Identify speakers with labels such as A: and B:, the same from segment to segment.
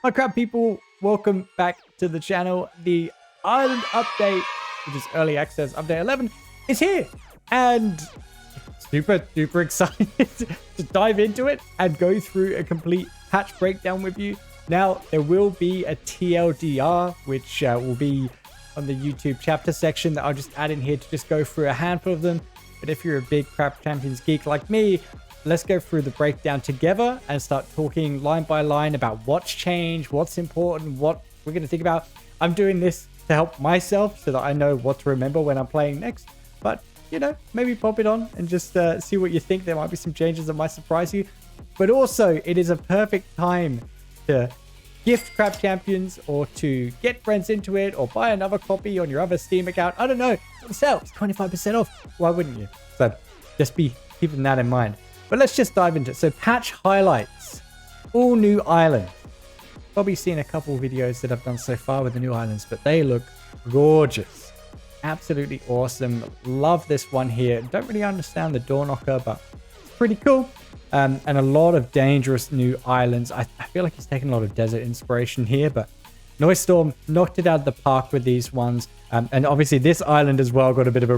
A: My crab people, welcome back to the channel. The island update, which is early access update 11, is here. And super excited to dive into it and go through a complete patch breakdown with you. Now, there will be a TLDR, which will be on the YouTube chapter section that I'll just add in here to just go through a handful of them. But if you're a big Crab Champions geek like me, let's go through the breakdown together and start talking line by line about what's changed, what's important, what we're going to think about. I'm doing this to help myself so that I know what to remember when I'm playing next. But, you know, maybe pop it on and just see what you think. There might be some changes that might surprise you. But also, it is a perfect time to gift Crab Champions or to get friends into it or buy another copy on your other Steam account. I don't know. It sells 25% off. Why wouldn't you? So just be keeping that in mind. But let's just dive into it. So patch highlights. All new islands. Probably seen a couple videos that I've done so far with the new islands, but they look gorgeous. Absolutely awesome. Love this one here. Don't really understand the door knocker, but it's pretty cool. And a lot of dangerous new islands. I feel like he's taking a lot of desert inspiration here, but Noisestorm knocked it out of the park with these ones. And obviously this island as well got a bit of a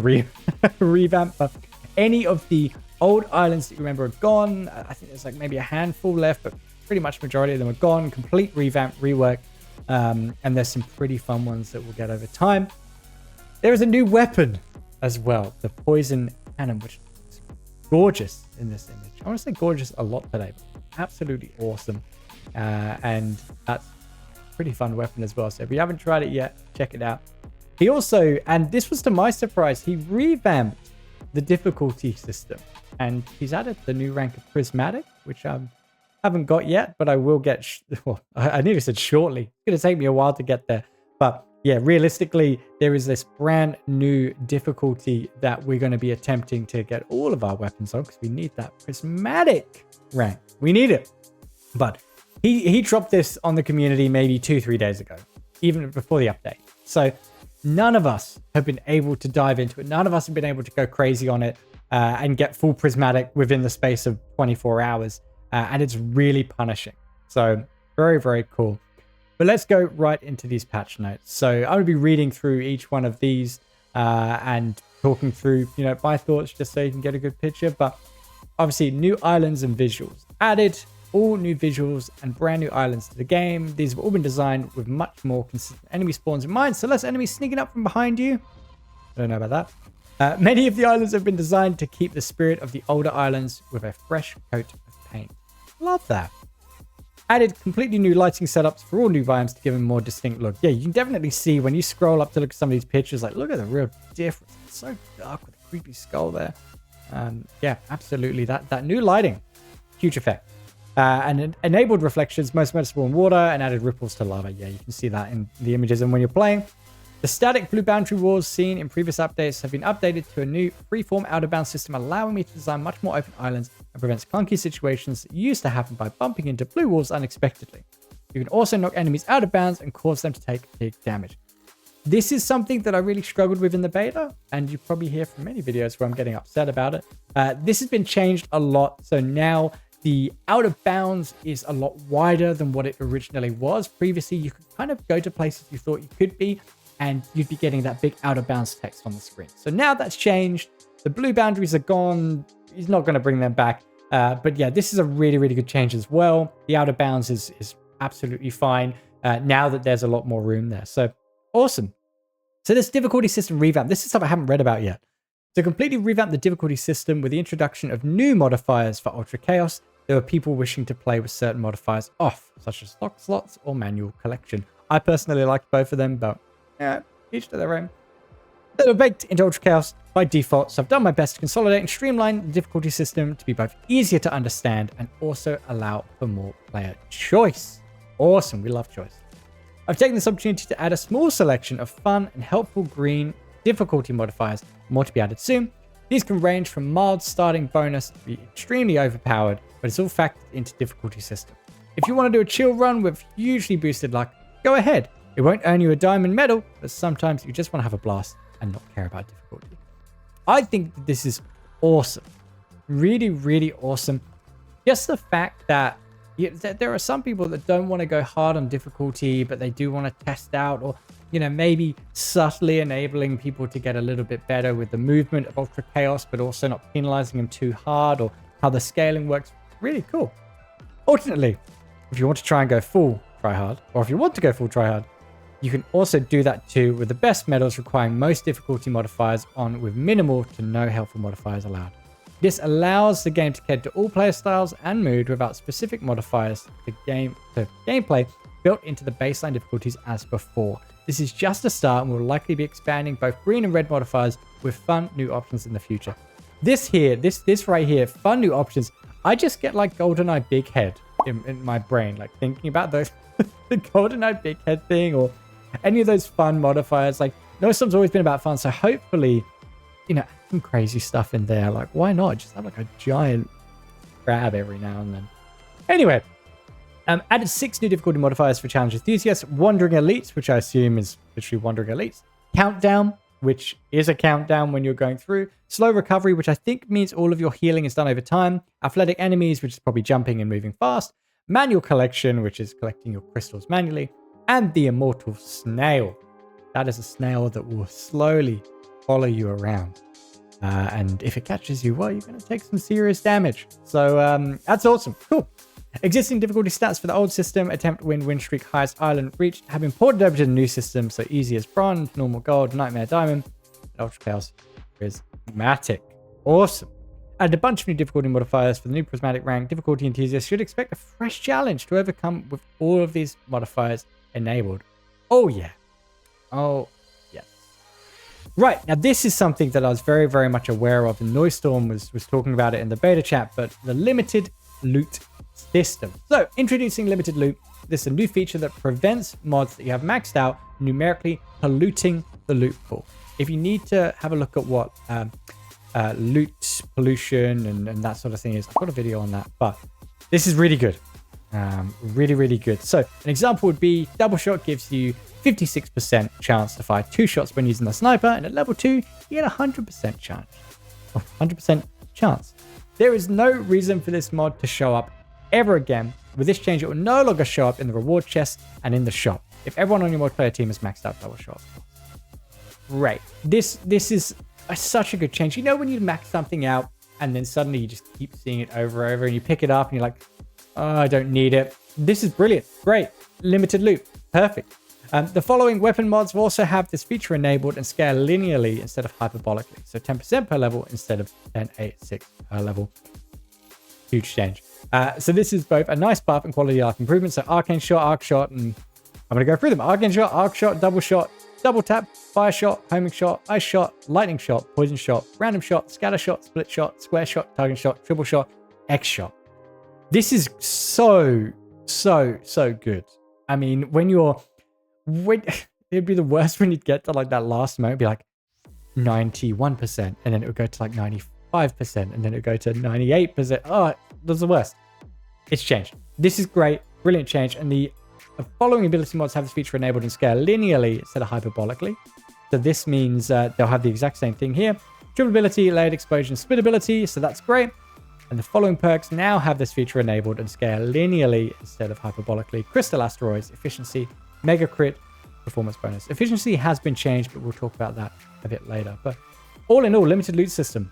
A: revamp. But any of the old islands that you remember are gone. I think there's like maybe a handful left, but pretty much majority of them are gone. Complete revamp, rework. And there's some pretty fun ones that we'll get over time. There is a new weapon as well, the poison cannon, which is gorgeous in this image. I want to say gorgeous a lot today, but absolutely awesome. And that's a pretty fun weapon as well. So if you haven't tried it yet, check it out. He also, and this was to my surprise, he revamped the difficulty system. And he's added the new rank of Prismatic, which I haven't got yet, but I will get, well, I nearly said shortly. It's going to take me a while to get there. But yeah, realistically, there is this brand new difficulty that we're going to be attempting to get all of our weapons on because we need that Prismatic rank. We need it. But he dropped this on the community maybe 2-3 days ago, even before the update. So none of us have been able to dive into it. None of us have been able to go crazy on it. And get full Prismatic within the space of 24 hours. And it's really punishing. So very cool. But let's go right into these patch notes. So I'm going to be reading through each one of these and talking through, you know, my thoughts just so you can get a good picture. But obviously new islands and visuals. Added all new visuals and brand new islands to the game. These have all been designed with much more consistent enemy spawns in mind. So less enemies sneaking up from behind you. I don't know about that. Many of the islands have been designed to keep the spirit of the older islands with a fresh coat of paint. Love that. Added completely new lighting setups for all new biomes to give them a more distinct look. Yeah, you can definitely see when you scroll up to look at some of these pictures, like look at the real difference. It's so dark with a creepy skull there. Yeah, absolutely. That new lighting, huge effect. And enabled reflections, most noticeable in water, and added ripples to lava. Yeah, you can see that in the images and when you're playing. The static blue boundary walls seen in previous updates have been updated to a new freeform out-of-bounds system, allowing me to design much more open islands and prevents clunky situations that used to happen by bumping into blue walls unexpectedly. You can also knock enemies out of bounds and cause them to take big damage. This is something that I really struggled with in the beta, and you probably hear from many videos where I'm getting upset about it. This has been changed a lot, so now the out of bounds is a lot wider than what it originally was. Previously, you could kind of go to places you thought you could be, and you'd be getting that big out of bounds text on the screen. So now that's changed. The blue boundaries are gone. He's not going to bring them back. But yeah, this is a really good change as well. The out of bounds is absolutely fine now that there's a lot more room there. So awesome. So this difficulty system revamp, this is stuff I haven't read about yet. To completely revamp the difficulty system with the introduction of new modifiers for Ultra Chaos, there were people wishing to play with certain modifiers off, such as lock slots or manual collection. I personally liked both of them, but yeah, each to their own. They were baked into Ultra Chaos by default, so I've done my best to consolidate and streamline the difficulty system to be both easier to understand and also allow for more player choice. Awesome, we love choice. I've taken this opportunity to add a small selection of fun and helpful green difficulty modifiers, more to be added soon. These can range from mild starting bonus to be extremely overpowered, but it's all factored into difficulty system. If you want to do a chill run with hugely boosted luck, go ahead. It won't earn you a diamond medal, but sometimes you just want to have a blast and not care about difficulty. I think that this is awesome. Really awesome. Just the fact that there are some people that don't want to go hard on difficulty, but they do want to test out, or maybe subtly enabling people to get a little bit better with the movement of Ultra Chaos, but also not penalizing them too hard, or how the scaling works. Really cool. Ultimately, if you want to try and go full try hard, or if you want to go full try hard, you can also do that too with the best medals requiring most difficulty modifiers on, with minimal to no helpful modifiers allowed. This allows the game to cater to all player styles and mood without specific modifiers to gameplay built into the baseline difficulties as before. This is just a start and will likely be expanding both green and red modifiers with fun new options in the future. This right here, fun new options, I just get like GoldenEye Big Head in my brain, like thinking about those, the GoldenEye Big Head thing, or any of those fun modifiers. Like, NoScrub's always been about fun, so hopefully, some crazy stuff in there. Like, why not just have like a giant crab every now and then? Anyway, added 6 new difficulty modifiers for challenge enthusiasts. Wandering elites, which I assume is literally wandering elites. Countdown, which is a countdown when you're going through. Slow recovery, which I think means all of your healing is done over time. Athletic enemies, which is probably jumping and moving fast. Manual collection, which is collecting your crystals manually. And the immortal snail. That is a snail that will slowly follow you around. And if it catches you, well, you're going to take some serious damage. So that's awesome. Cool. Existing difficulty stats for the old system, attempt win streak, highest island reached, have been ported over to the new system. So easy as bronze, normal gold, nightmare diamond, and ultra chaos prismatic. Awesome. Added a bunch of new difficulty modifiers for the new prismatic rank. Difficulty enthusiasts should expect a fresh challenge to overcome with all of these modifiers enabled. Oh yeah. Oh yes. Right, now this is something that I was very, very much aware of, and Noisestorm was talking about it in the beta chat, but the limited loot system. So introducing limited loot. This is a new feature that prevents mods that you have maxed out numerically polluting the loot pool. If you need to have a look at what loot pollution and that sort of thing is, I've got a video on that, but this is really good. Really, really good. So an example would be double shot gives you 56% chance to fire 2 shots when using the sniper, and at level 2 you get 100% chance. 100% chance. There is no reason for this mod to show up ever again. With this change, it will no longer show up in the reward chest and in the shop if everyone on your multiplayer team is maxed out double shot. Great. This is such a good change. When you max something out and then suddenly you just keep seeing it over and over, and you pick it up and you're like, oh, I don't need it. This is brilliant. Great. Limited loot. Perfect. The following weapon mods will also have this feature enabled and scale linearly instead of hyperbolically. So 10% per level instead of 10, 8, 6 per level. Huge change. So this is both a nice buff and quality of life improvement. So arcane shot, arc shot, and I'm going to go through them. Arcane shot, arc shot, double tap, fire shot, homing shot, ice shot, lightning shot, poison shot, random shot, scatter shot, split shot, square shot, target shot, triple shot, X shot. This is so good. I mean, it'd be the worst when you'd get to like that last moment, it'd be like 91%, and then it would go to like 95%, and then it would go to 98%. Oh, that's the worst. It's changed. This is great. Brilliant change. And the following ability mods have this feature enabled and scale linearly instead of hyperbolically. So this means they'll have the exact same thing here. Triple ability, layered explosion, split ability. So that's great. And the following perks now have this feature enabled and scale linearly instead of hyperbolically. Crystal asteroids, efficiency, mega crit, performance bonus. Efficiency has been changed, but we'll talk about that a bit later. But all in all, limited loot system.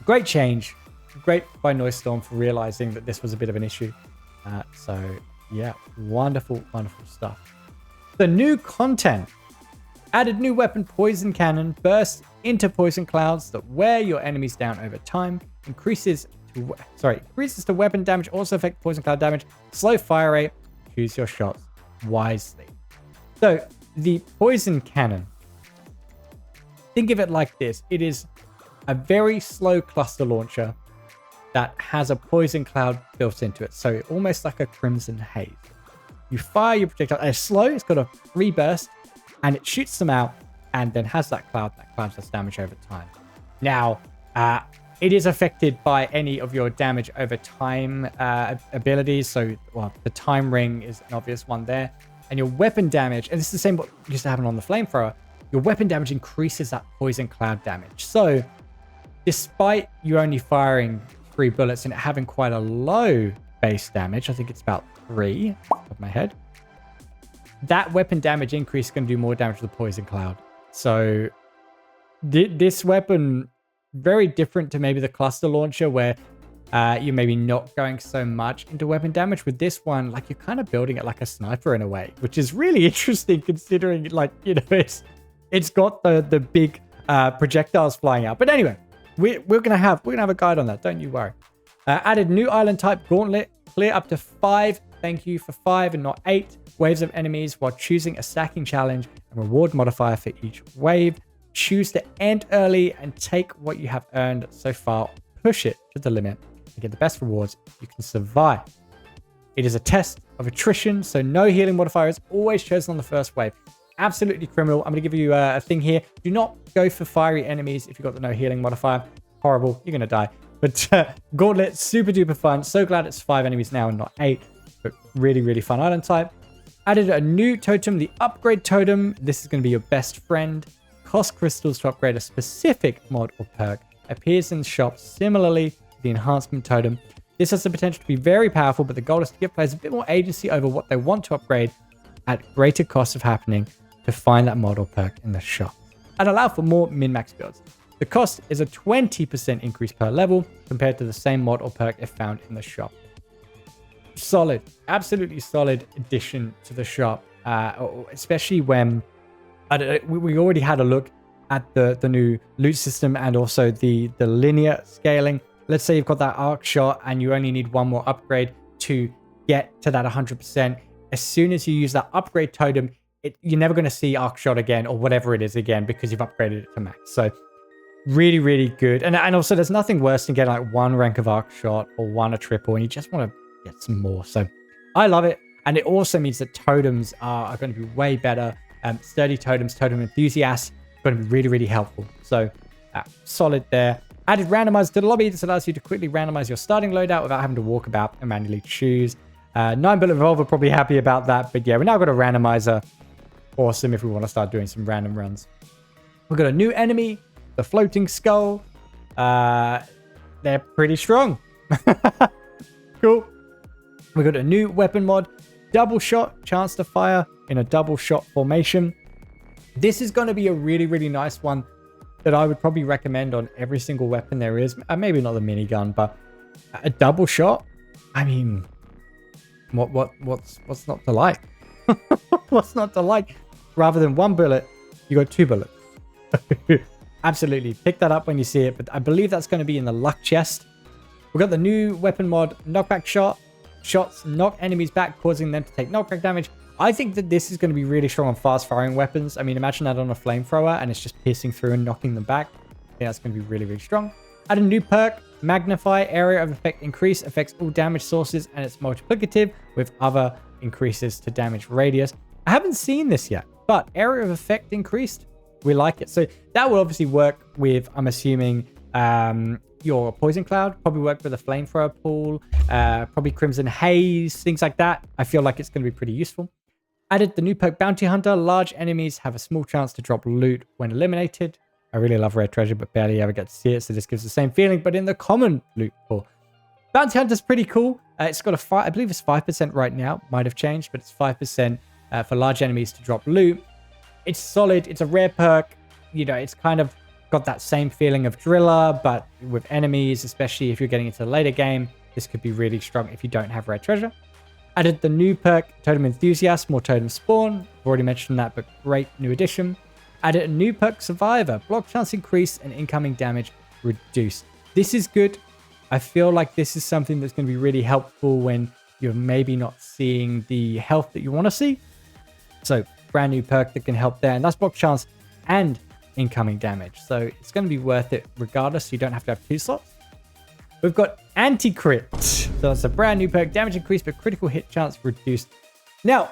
A: Great change. Great by Noisestorm for realizing that this was a bit of an issue. So yeah, wonderful stuff. The new content. Added new weapon poison cannon, burst into poison clouds that wear your enemies down over time. Increases to weapon damage, also affect poison cloud damage. Slow fire rate. Choose your shots wisely. So the poison cannon, think of it like this. It is a very slow cluster launcher that has a poison cloud built into it. So almost like a crimson haze. You fire your projectile, and it's slow. It's got a free burst, and it shoots them out and then has that cloud does damage over time. Now, it is affected by any of your damage over time abilities. So, well, the time ring is an obvious one there. And your weapon damage, and this is the same what used to happen on the flamethrower, your weapon damage increases that poison cloud damage. So, despite you only firing 3 bullets and it having quite a low base damage. I think it's about 3 off the top of my head. That weapon damage increase is going to do more damage to the poison cloud. So this weapon, very different to maybe the cluster launcher where you're maybe not going so much into weapon damage. With this one, like, you're kind of building it like a sniper in a way, which is really interesting considering, like, you know, it's got the big projectiles flying out. But anyway, we're gonna have a guide on that, don't you worry. Added new island type gauntlet, clear up to 5, thank you, for 5 and not 8 waves of enemies while choosing a stacking challenge and reward modifier for each wave. Choose to end early and take what you have earned so far, push it to the limit and get the best rewards you can survive. It is a test of attrition, so no healing modifier is always chosen on the first wave. Absolutely criminal. I'm going to give you a thing here. Do not go for fiery enemies if you've got the no healing modifier. Horrible. You're going to die. But Gauntlet, super duper fun. So glad it's 5 enemies now and not 8. But really, really fun island type. Added a new totem, the upgrade totem. This is going to be your best friend. Cost crystals to upgrade a specific mod or perk. Appears in the shop similarly to the enhancement totem. This has the potential to be very powerful, but the goal is to give players a bit more agency over what they want to upgrade at greater cost of happening to find that mod or perk in the shop. And allow for more min-max builds. The cost is a 20% increase per level compared to the same mod or perk if found in the shop. Solid, absolutely solid addition to the shop, especially when we already had a look at the new loot system and also the linear scaling. Let's say you've got that arc shot and you only need one more upgrade to get to that 100%. As soon as you use that upgrade totem, you're never going to see arc shot again or whatever it is again because you've upgraded it to max. So really, really good. And also there's nothing worse than getting like 1 rank of arc shot or 1 a triple and you just want to get some more. So I love it. And it also means that totems are going to be way better. Sturdy totems, totem enthusiasts, going to be really, really helpful. So solid there. Added randomizer to the lobby. This allows you to quickly randomize your starting loadout without having to walk about and manually choose. 9-bullet revolver, probably happy about that. But yeah, we now got a randomizer. Awesome if we want to start doing some random runs. We've got a new enemy, the floating skull. They're pretty strong. Cool. We got a new weapon mod, double shot, chance to fire in a double shot formation. This is going to be a really, really nice one that I would probably recommend on every single weapon there is. Maybe not the minigun, but a double shot. I mean, what's not to like? What's not to like? Rather than 1 bullet, you got 2 bullets. Absolutely. Pick that up when you see it, but I believe that's going to be in the luck chest. We've got the new weapon mod, knockback shot. Shots knock enemies back, causing them to take knockback damage. I think that this is going to be really strong on fast-firing weapons. I mean, imagine that on a flamethrower, and it's just piercing through and knocking them back. I think that's going to be really, really strong. Add a new perk, Magnify. Area of effect increase affects all damage sources, and it's multiplicative with other increases to damage radius. I haven't seen this yet, but area of effect increased. We like it. So that will obviously work with, I'm assuming, your poison cloud, probably work with a flamethrower pool, probably crimson haze, things like that. I feel like it's going to be pretty useful. Added the new perk bounty hunter. Large enemies have a small chance to drop loot when eliminated. I really love rare treasure, but barely ever get to see it, so this gives the same feeling, but in the common loot pool. Bounty hunter's pretty cool. It's got I believe it's 5% right now. Might have changed, but it's 5% for large enemies to drop loot. It's solid. It's a rare perk. You know, it's kind of got that same feeling of driller, but with enemies, especially if you're getting into the later game. This could be really strong if you don't have rare treasure. Added the new perk, Totem Enthusiast, more totem spawn. I've already mentioned that, but great new addition. Added a new perk, Survivor. Block chance increase and incoming damage reduced. This is good. I feel like this is something that's going to be really helpful when you're maybe not seeing the health that you want to see. So, brand new perk that can help there. And that's block chance and incoming damage. So, it's going to be worth it regardless. You don't have to have 2 slots. We've got anti-crit. So, that's a brand new perk. Damage increased, but critical hit chance reduced. Now,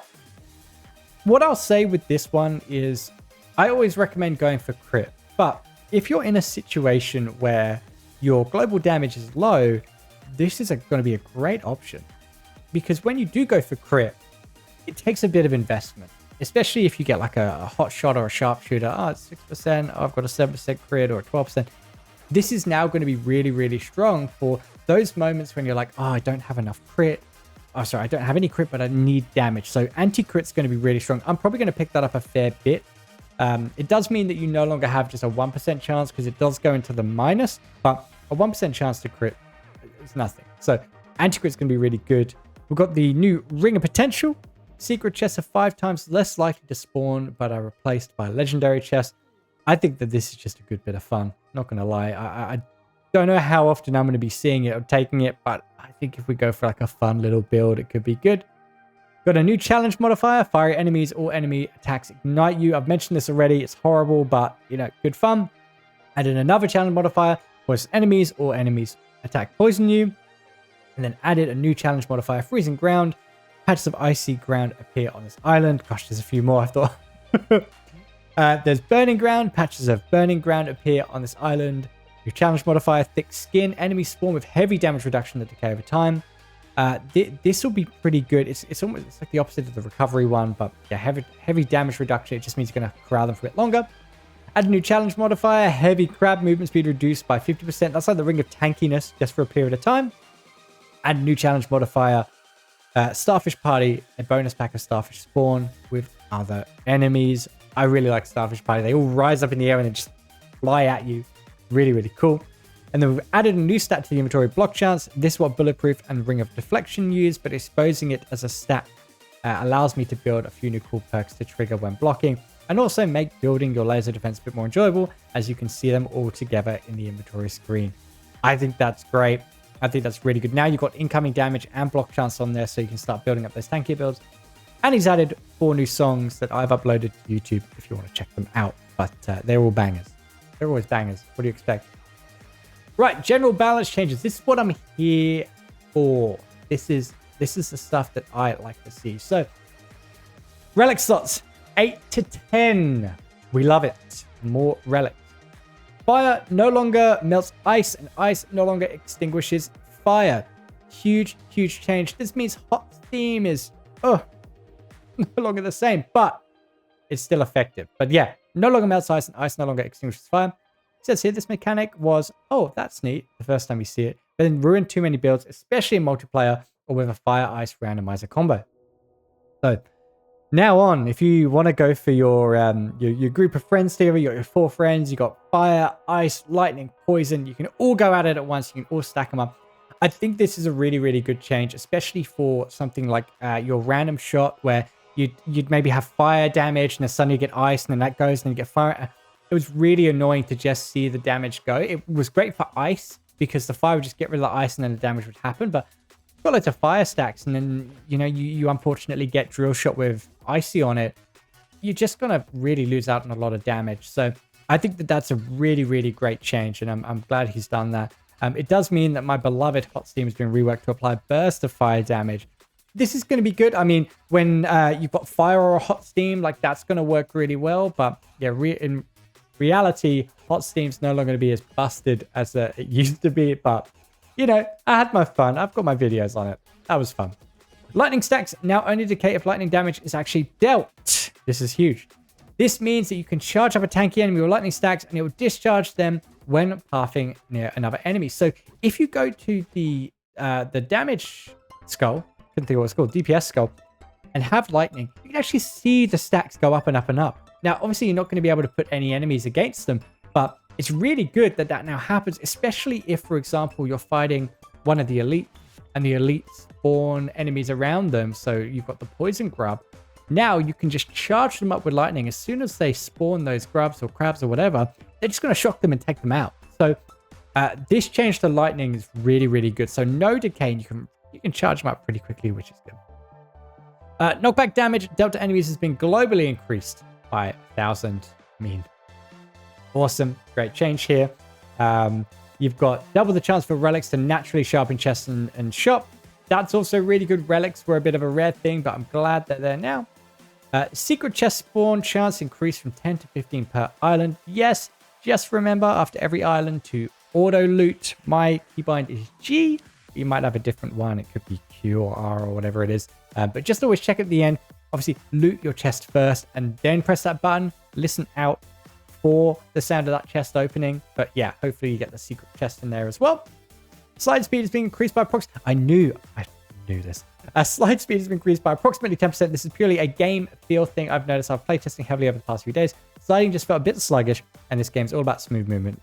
A: what I'll say with this one is I always recommend going for crit. But if you're in a situation where your global damage is low, this is going to be a great option. Because when you do go for crit, it takes a bit of investment. Especially if you get like a hot shot or a sharpshooter. Oh, it's 6%. Oh, I've got a 7% crit or a 12%. this is now going to be really, really strong for those moments when you're like, oh, I don't have enough crit. Oh, sorry, I don't have any crit, but I need damage. So anti-crit's going to be really strong. I'm probably going to pick that up a fair bit. It does mean that you no longer have just a 1% chance because it does go into the minus, but a 1% chance to crit is nothing. So anti-crit's going to be really good. We've got the new Ring of Potential. Secret chests are 5 times less likely to spawn, but are replaced by legendary chests. I think that this is just a good bit of fun. Not going to lie. I don't know how often I'm going to be seeing it or taking it, but I think if we go for like a fun little build, it could be good. Got a new challenge modifier. Fiery enemies or enemy attacks ignite you. I've mentioned this already. It's horrible, but, you know, good fun. Added another challenge modifier. Poison enemies or enemies attack poison you. And then added a new challenge modifier. Freezing ground. Patches of icy ground appear on this island. Gosh, there's a few more, I thought. There's burning ground. Patches of burning ground appear on this island. Your challenge modifier, thick skin. Enemies spawn with heavy damage reduction that decay over time. This will be pretty good. It's like the opposite of the recovery one, but yeah, heavy damage reduction. It just means you're going to corral them for a bit longer. Add a new challenge modifier. Heavy crab movement speed reduced by 50%. That's like the Ring of Tankiness, just for a period of time. Add a new challenge modifier. Starfish Party, a bonus pack of Starfish spawn with other enemies. I really like Starfish Party. They all rise up in the air and then just fly at you. Really, really cool. And then we've added a new stat to the inventory, block chance. This is what Bulletproof and Ring of Deflection use, but exposing it as a stat allows me to build a few new cool perks to trigger when blocking, and also make building your laser defense a bit more enjoyable, as you can see them all together in the inventory screen. I think that's great. I think that's really good. Now you've got incoming damage and block chance on there, so you can start building up those tankier builds. And he's added 4 new songs that I've uploaded to YouTube if you want to check them out. But they're all bangers. They're always bangers. What do you expect? Right, general balance changes. This is what I'm here for. This is the stuff that I like to see. So, relic slots, 8 to 10. We love it. More relics. Fire no longer melts ice, and ice no longer extinguishes fire. Huge, huge change. This means hot steam is no longer the same, but it's still effective. But yeah, no longer melts ice, and ice no longer extinguishes fire. It says here this mechanic was, oh, that's neat, the first time you see it, but then ruined too many builds, especially in multiplayer or with a fire-ice randomizer combo. So now on, if you want to go for your group of friends here, you got your 4 friends, you got fire, ice, lightning, poison, you can all go at it at once, you can all stack them up. I think this is a really, really good change, especially for something like your random shot where you'd maybe have fire damage and then suddenly you get ice and then that goes and then you get fire. It was really annoying to just see the damage go. It was great for ice because the fire would just get rid of the ice and then the damage would happen. But you've got loads of fire stacks and then, you know, you unfortunately get drill shot with icy on it. You're just going to really lose out on a lot of damage. So I think that that's a really, really great change. And I'm glad he's done that. It does mean that my beloved hot steam has been reworked to apply burst of fire damage. This is going to be good. I mean, when you've got fire or hot steam, like that's going to work really well. But yeah, in reality, hot steam's no longer going to be as busted as it used to be, but you know, I had my fun. I've got my videos on it. That was fun. Lightning stacks now only decay if lightning damage is actually dealt. This is huge. This means that you can charge up a tanky enemy with lightning stacks and it will discharge them when pathing near another enemy. So if you go to the damage skull, couldn't think of what it's called, DPS skull, and have lightning, you can actually see the stacks go up and up and up. Now, obviously, you're not going to be able to put any enemies against them, but it's really good that that now happens, especially if, for example, you're fighting one of the elite and the elites spawn enemies around them. So you've got the poison grub. Now you can just charge them up with lightning. As soon as they spawn those grubs or crabs or whatever, they're just going to shock them and take them out. So this change to lightning is really, really good. So no decay, and you can charge them up pretty quickly, which is good. Knockback damage dealt to enemies has been globally increased by 1,000. I mean, awesome. Great change here. You've got double the chance for relics to naturally sharpen chests and shop. That's also really good. Relics were a bit of a rare thing, but I'm glad that they're now. Secret chest spawn chance increased from 10 to 15 per island. Yes, just remember after every island to auto loot. My keybind is G. You might have a different one. It could be Q or R or whatever it is. But just always check at the end. Obviously, loot your chest first and then press that button. Listen out before the sound of that chest opening. But yeah, hopefully you get the secret chest in there as well. Slide speed is being increased by approximately... I knew this. Slide speed has been increased by approximately 10%. This is purely a game feel thing. I've noticed I've playtesting heavily over the past few days. Sliding just felt a bit sluggish, and this game's all about smooth movement.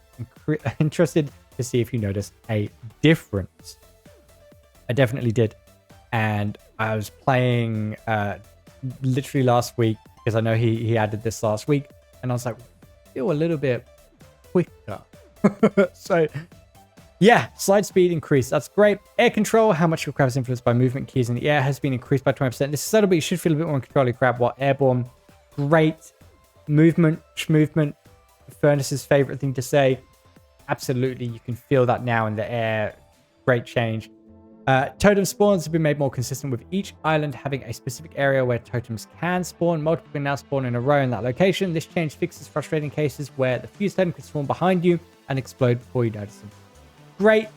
A: Interested to see if you notice a difference. I definitely did. And I was playing literally last week, because I know he added this last week, and I was like, feel a little bit quicker. So yeah, slide speed increased. That's great. Air control, how much your crab is influenced by movement keys in the air, has been increased by 20%. This is subtle, but you should feel a bit more in control of your crab while airborne. Great. Movement. Furnace's favorite thing to say. Absolutely, you can feel that now in the air. Great change. Totem spawns have been made more consistent, with each island having a specific area where totems can spawn. Multiple can now spawn in a row in that location. This change fixes frustrating cases where the fused totem can spawn behind you and explode before you notice them. Great.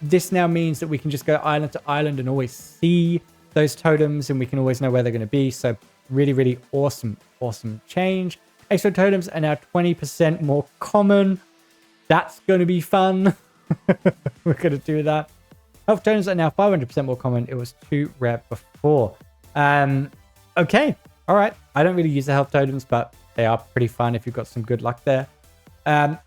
A: This now means that we can just go island to island and always see those totems, and we can always know where they're going to be. So really awesome change. Extra totems are now 20% more common. That's going to be fun. We're going to do that. Health totems are now 500% more common. It was 2 rare before. Okay. All right. I don't really use the health totems, but they are pretty fun if you've got some good luck there.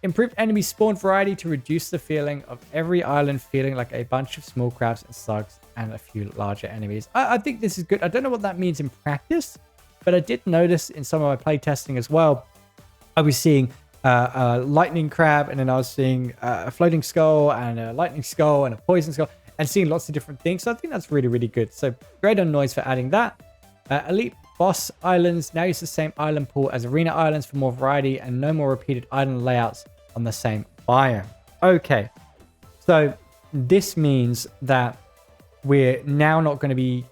A: Improved enemy spawn variety to reduce the feeling of every island feeling like a bunch of small crabs and slugs and a few larger enemies. I think this is good. I don't know what that means in practice, but I did notice in some of my play testing as well, I was seeing a lightning crab, and then I was seeing a floating skull and a lightning skull and a poison skull, and seeing lots of different things. So I think that's really good. So great on Noise for adding that. Elite boss islands now use the same island pool as arena islands for more variety and no more repeated island layouts on the same biome. Okay, so this means that we're now not going to be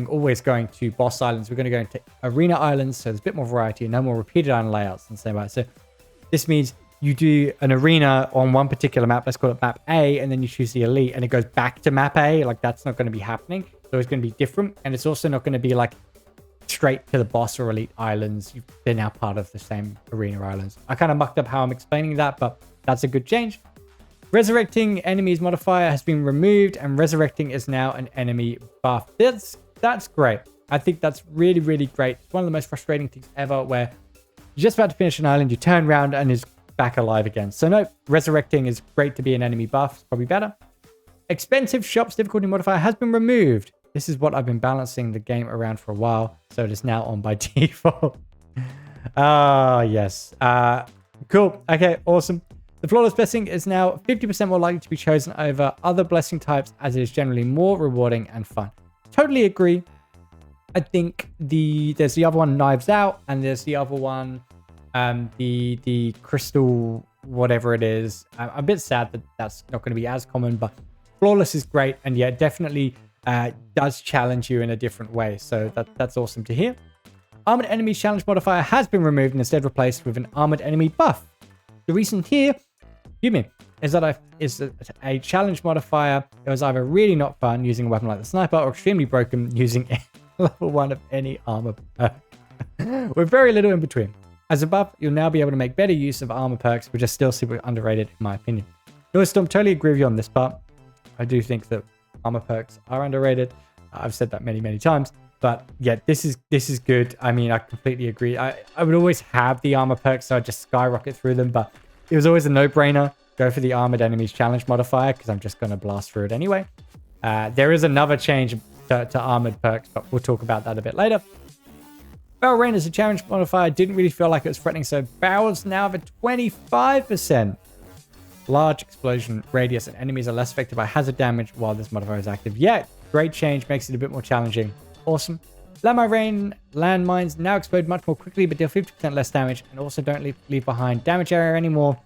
A: always going to boss islands. We're going to go into arena islands, so there's a bit more variety and no more repeated island layouts on the same biome. So this means you do an arena on one particular map, let's call it map A, and then you choose the elite and it goes back to map A. Like, that's not going to be happening. So it's going to be different, and it's also not going to be like straight to the boss or elite islands. They're now part of the same arena islands. I kind of mucked up how I'm explaining that, but that's a good change. Resurrecting enemies modifier has been removed, and resurrecting is now an enemy buff. That's great. I think that's really great. It's one of the most frustrating things ever, where you're just about to finish an island, you turn around and is back alive again. So no, resurrecting is great to be an enemy buff. It's probably better. Expensive shops difficulty modifier has been removed. This is what I've been balancing the game around for a while, so it is now on by default. Yes. Cool. Okay, awesome. The Flawless Blessing is now 50% more likely to be chosen over other blessing types, as it is generally more rewarding and fun. Totally agree. I think there's the other one, Knives Out, and there's the other one, the Crystal, whatever it is. I'm a bit sad that that's not going to be as common, but Flawless is great, and yeah, definitely does challenge you in a different way. So that's awesome to hear. Armored Enemy Challenge modifier has been removed and instead replaced with an Armored Enemy buff. The reason here, is that a challenge modifier. It was either really not fun using a weapon like the sniper, or extremely broken using level 1 of any armor perk. With very little in between. As a buff, you'll now be able to make better use of armor perks, which are still super underrated in my opinion. Noisestorm, totally agree with you on this part. I do think that armor perks are underrated. I've said that many times, but yeah, this is good. I mean, I completely agree. I would always have the armor perks, so I just skyrocket through them, but it was always a no-brainer. Go for the Armored Enemies Challenge modifier, because I'm just going to blast through it anyway. There is another change to armored perks, but we'll talk about that a bit later. Barrel Rain as a challenge modifier didn't really feel like it was threatening, so barrels now have a 25% large explosion radius, and enemies are less affected by hazard damage while this modifier is active. Yeah, great change, makes it a bit more challenging. Awesome. Landmine Rain landmines now explode much more quickly, but deal 50% less damage, and also don't leave behind damage area anymore.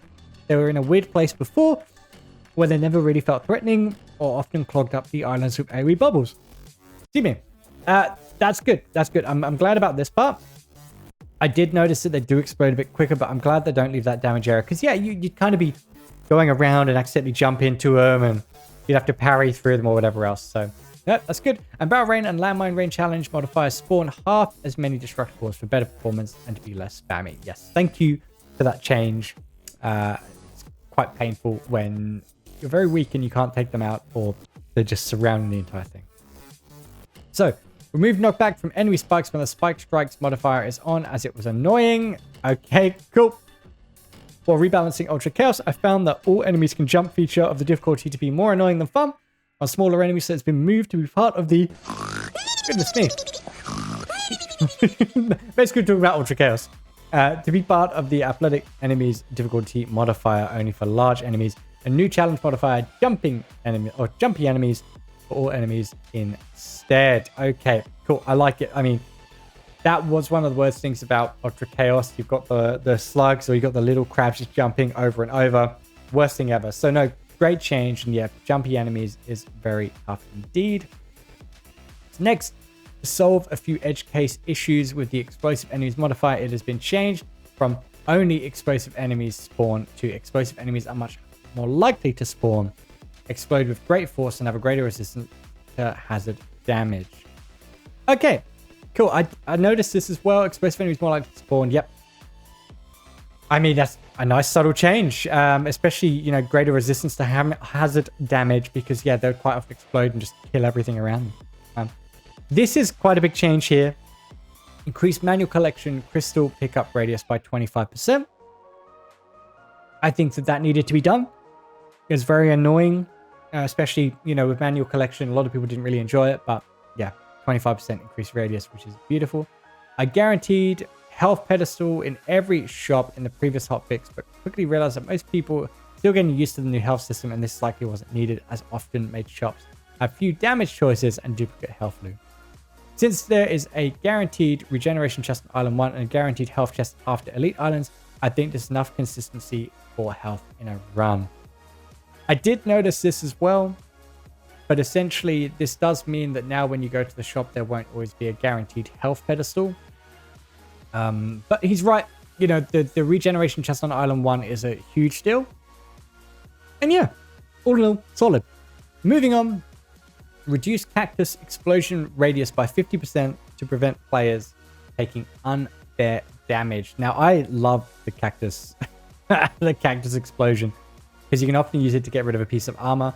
A: They were in a weird place before, where they never really felt threatening, or often clogged up the islands with AoE bubbles. See me. That's good. That's good. I'm glad about this part. I did notice that they do explode a bit quicker, but I'm glad they don't leave that damage area. Because yeah, you'd kind of be going around and accidentally jump into them, and you'd have to parry through them or whatever else. So yeah, that's good. And Barrel Rain and Landmine Rain Challenge modifiers spawn half as many destructibles for better performance and to be less spammy. Yes, thank you for that change. It's quite painful when you're very weak and you can't take them out, or they're just surrounding the entire thing. So, remove knockback from enemy spikes when the spike strikes modifier is on, as it was annoying. Okay, cool. While rebalancing Ultra Chaos, I found that all enemies can jump feature of the difficulty to be more annoying than fun. On smaller enemies, so it's been moved to be part of the... Goodness me. Basically talking about Ultra Chaos. To be part of the athletic enemies difficulty modifier only for large enemies. A new challenge modifier, jumpy enemies for all enemies instead. Okay, cool. I like it. I mean, that was one of the worst things about Ultra Chaos. You've got the slugs, or you've got the little crabs just jumping over and over. Worst thing ever. So no, great change. And yeah, jumpy enemies is very tough indeed. Next, to solve a few edge case issues with the explosive enemies modifier, it has been changed from only explosive enemies spawn to explosive enemies are much more likely to spawn, explode with great force, and have a greater resistance to hazard damage. Okay, cool. I noticed this as well. Explosive enemies more likely to spawn. Yep. I mean, that's a nice subtle change, especially, you know, greater resistance to hazard damage, because, yeah, they'll quite often explode and just kill everything around them. This is quite a big change here. Increase manual collection crystal pickup radius by 25%. I think that needed to be done. It's very annoying, especially, you know, with manual collection. A lot of people didn't really enjoy it, but yeah, 25% increased radius, which is beautiful. I guaranteed health pedestal in every shop in the previous hotfix, but quickly realized that most people are still getting used to the new health system, and this likely wasn't needed, as often made shops have few damage choices and duplicate health loot. Since there is a guaranteed regeneration chest on Island 1 and a guaranteed health chest after Elite Islands, I think there's enough consistency for health in a run. I did notice this as well, but essentially this does mean that now when you go to the shop, there won't always be a guaranteed health pedestal. But he's right. You know, the regeneration chest on Island 1 is a huge deal. And yeah, all in all, solid. Moving on. Reduce cactus explosion radius by 50% to prevent players taking unfair damage. Now, I love the cactus, the cactus explosion, because you can often use it to get rid of a piece of armor.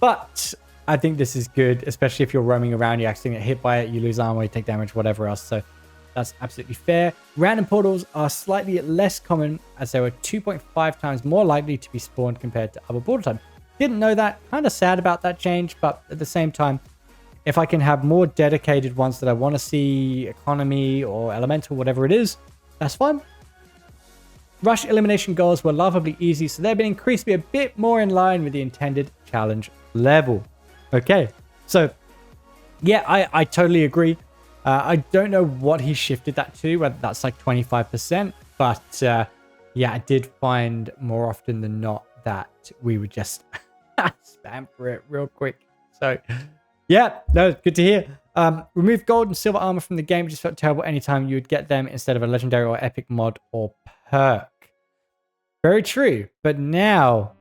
A: But I think this is good, especially if you're roaming around, you accidentally get hit by it, you lose armor, you take damage, whatever else. So that's absolutely fair. Random portals are slightly less common, as they were 2.5 times more likely to be spawned compared to other portal types. Didn't know that. Kind of sad about that change, but at the same time, if I can have more dedicated ones that I want to see, economy or elemental, whatever it is, that's fine. Rush elimination goals were laughably easy, so they've been increased to be a bit more in line with the intended challenge level. Okay, so yeah, I totally agree. I don't know what he shifted that to, whether that's like 25%, but yeah, I did find more often than not that we would just spam for it real quick. So yeah, no, good to hear. Remove gold and silver armor from the game. It just felt terrible anytime you would get them instead of a legendary or epic mod or perk. Very true. But now,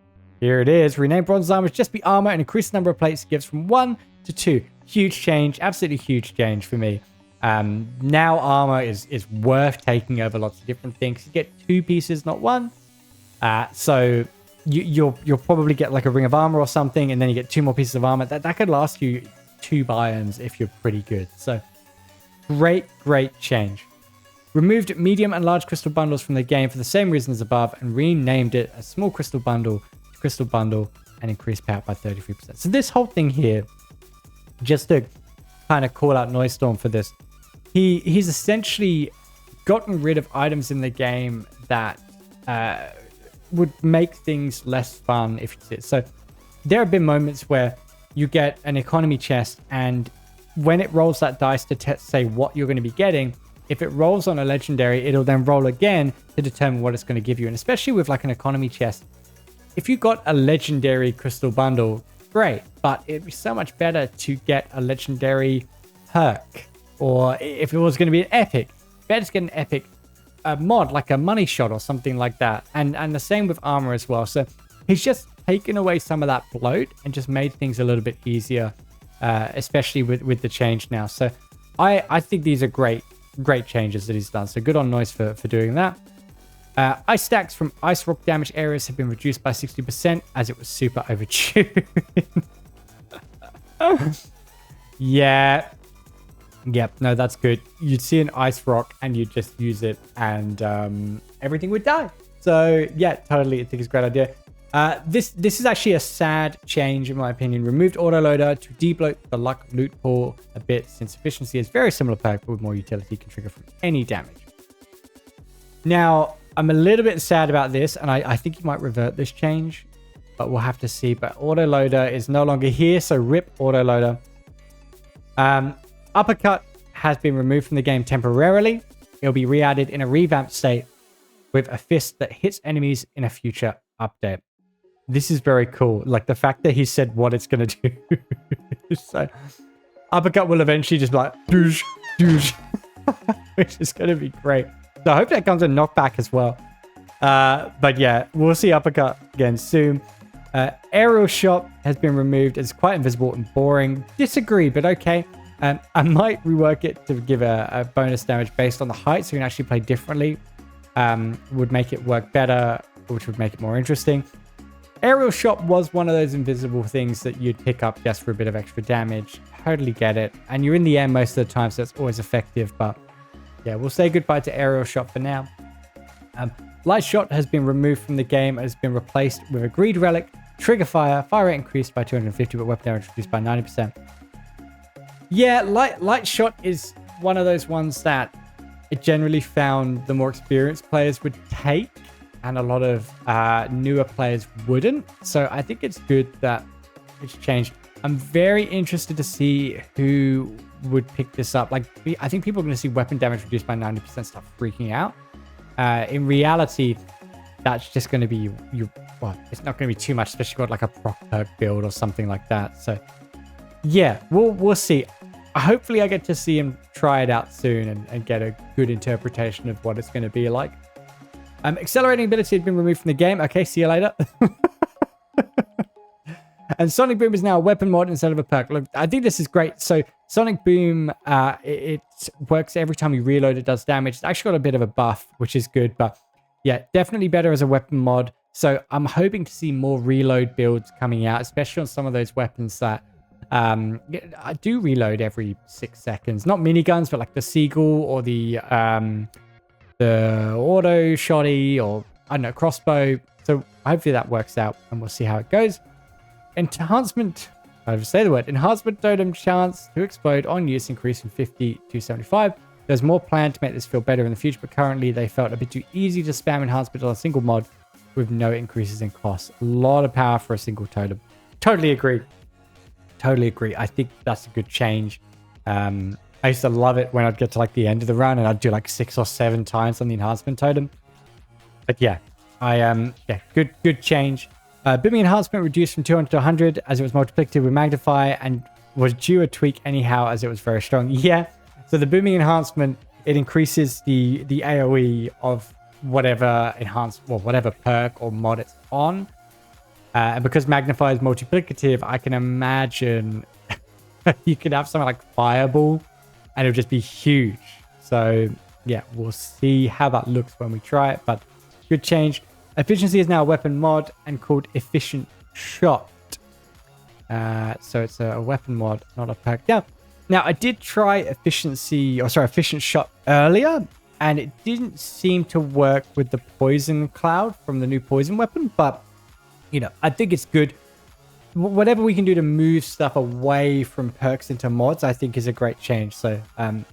A: here it is. Rename bronze armor just be armor and increase the number of plates it gives from 1 to 2. Huge change. Absolutely huge change for me. Now armor is worth taking over lots of different things. You get 2 pieces, not 1. So you'll probably get like a ring of armor or something, and then you get 2 more pieces of armor. That could last you 2 buy-ins if you're pretty good. So great change. Removed medium and large crystal bundles from the game for the same reason as above, and renamed it a small crystal bundle to crystal bundle, and increased payout by 33%. So this whole thing here, just to kind of call out Noisestorm for this, he's essentially gotten rid of items in the game that would make things less fun if you did. So there have been moments where you get an economy chest, and when it rolls that dice to say what you're going to be getting, if it rolls on a legendary, it'll then roll again to determine what it's going to give you. And especially with like an economy chest, if you got a legendary crystal bundle, great, but it'd be so much better to get a legendary perk, or if it was going to be an epic, better to get an epic mod like a money shot or something like that. And the same with armor as well. So he's just taken away some of that bloat and just made things a little bit easier, especially with the change now. So I think these are great changes that he's done. So good on Noise for doing that. Ice stacks from ice rock damage areas have been reduced by 60% as it was super overdue. Yeah. Yep, no, that's good. You'd see an ice rock and you'd just use it and everything would die. So yeah, totally. I think it's a great idea. This is actually a sad change in my opinion. Removed autoloader to debloat the luck loot pool a bit since efficiency is very similar perk but with more utility can trigger from any damage. Now, I'm a little bit sad about this and I think you might revert this change, but we'll have to see. But autoloader is no longer here, so rip autoloader. Uppercut has been removed from the game temporarily. It'll be re-added in a revamped state with a fist that hits enemies in a future update. This is very cool. Like the fact that he said what it's going to do. So uppercut will eventually just be like, doosh, doosh, which is going to be great. So I hope that comes in knockback as well. But yeah, we'll see uppercut again soon. Aerial shot has been removed. It's quite invisible and boring. Disagree, but okay. I might rework it to give a bonus damage based on the height so you can actually play differently. Would make it work better, which would make it more interesting. Aerial shot was one of those invisible things that you'd pick up just for a bit of extra damage. Totally get it. And you're in the air most of the time, so it's always effective. But yeah, we'll say goodbye to aerial shot for now. Light shot has been removed from the game and has been replaced with a greed relic. Trigger fire rate increased by 250, but weapon damage reduced by 90%. Yeah, light shot is one of those ones that it generally found the more experienced players would take and a lot of newer players wouldn't. So I think it's good that it's changed. I'm very interested to see who would pick this up. Like, I think people are going to see weapon damage reduced by 90% start freaking out. In reality, that's just going to be well, it's not going to be too much, especially got like a proc perk build or something like that. So yeah, we'll see. Hopefully I get to see him try it out soon and get a good interpretation of what it's going to be like. Accelerating ability had been removed from the game. Okay, see you later. And Sonic Boom is now a weapon mod instead of a perk. Look, I think this is great. So Sonic Boom, it works every time you reload, it does damage. It's actually got a bit of a buff, which is good. But yeah, definitely better as a weapon mod. So I'm hoping to see more reload builds coming out, especially on some of those weapons that I do reload every 6 seconds. Not miniguns, but like the Seagull or the auto shotty or I don't know, crossbow. So hopefully that works out and we'll see how it goes. Enhancement, I just say the word, enhancement totem chance to explode on use increased from 50 to 75. There's more planned to make this feel better in the future, but currently they felt a bit too easy to spam enhancement on a single mod with no increases in cost. A lot of power for a single totem. Totally agree. Totally agree. I think that's a good change. I used to love it when I'd get to like the end of the run and I'd do like 6 or 7 times on the enhancement totem. But yeah, yeah, good change. Booming enhancement reduced from 200 to 100 as it was multiplicative with magnify and was due a tweak anyhow as it was very strong. Yeah, so the booming enhancement, it increases the AoE of whatever whatever perk or mod it's on. And because magnify is multiplicative, I can imagine you could have something like fireball and it'll just be huge. So yeah, we'll see how that looks when we try it, but good change. Efficiency is now a weapon mod and called Efficient Shot. So it's a weapon mod, not a perk. Yeah. Now I did try Efficient Shot earlier, and it didn't seem to work with the poison cloud from the new poison weapon, but you know, I think it's good. Whatever we can do to move stuff away from perks into mods, I think is a great change. So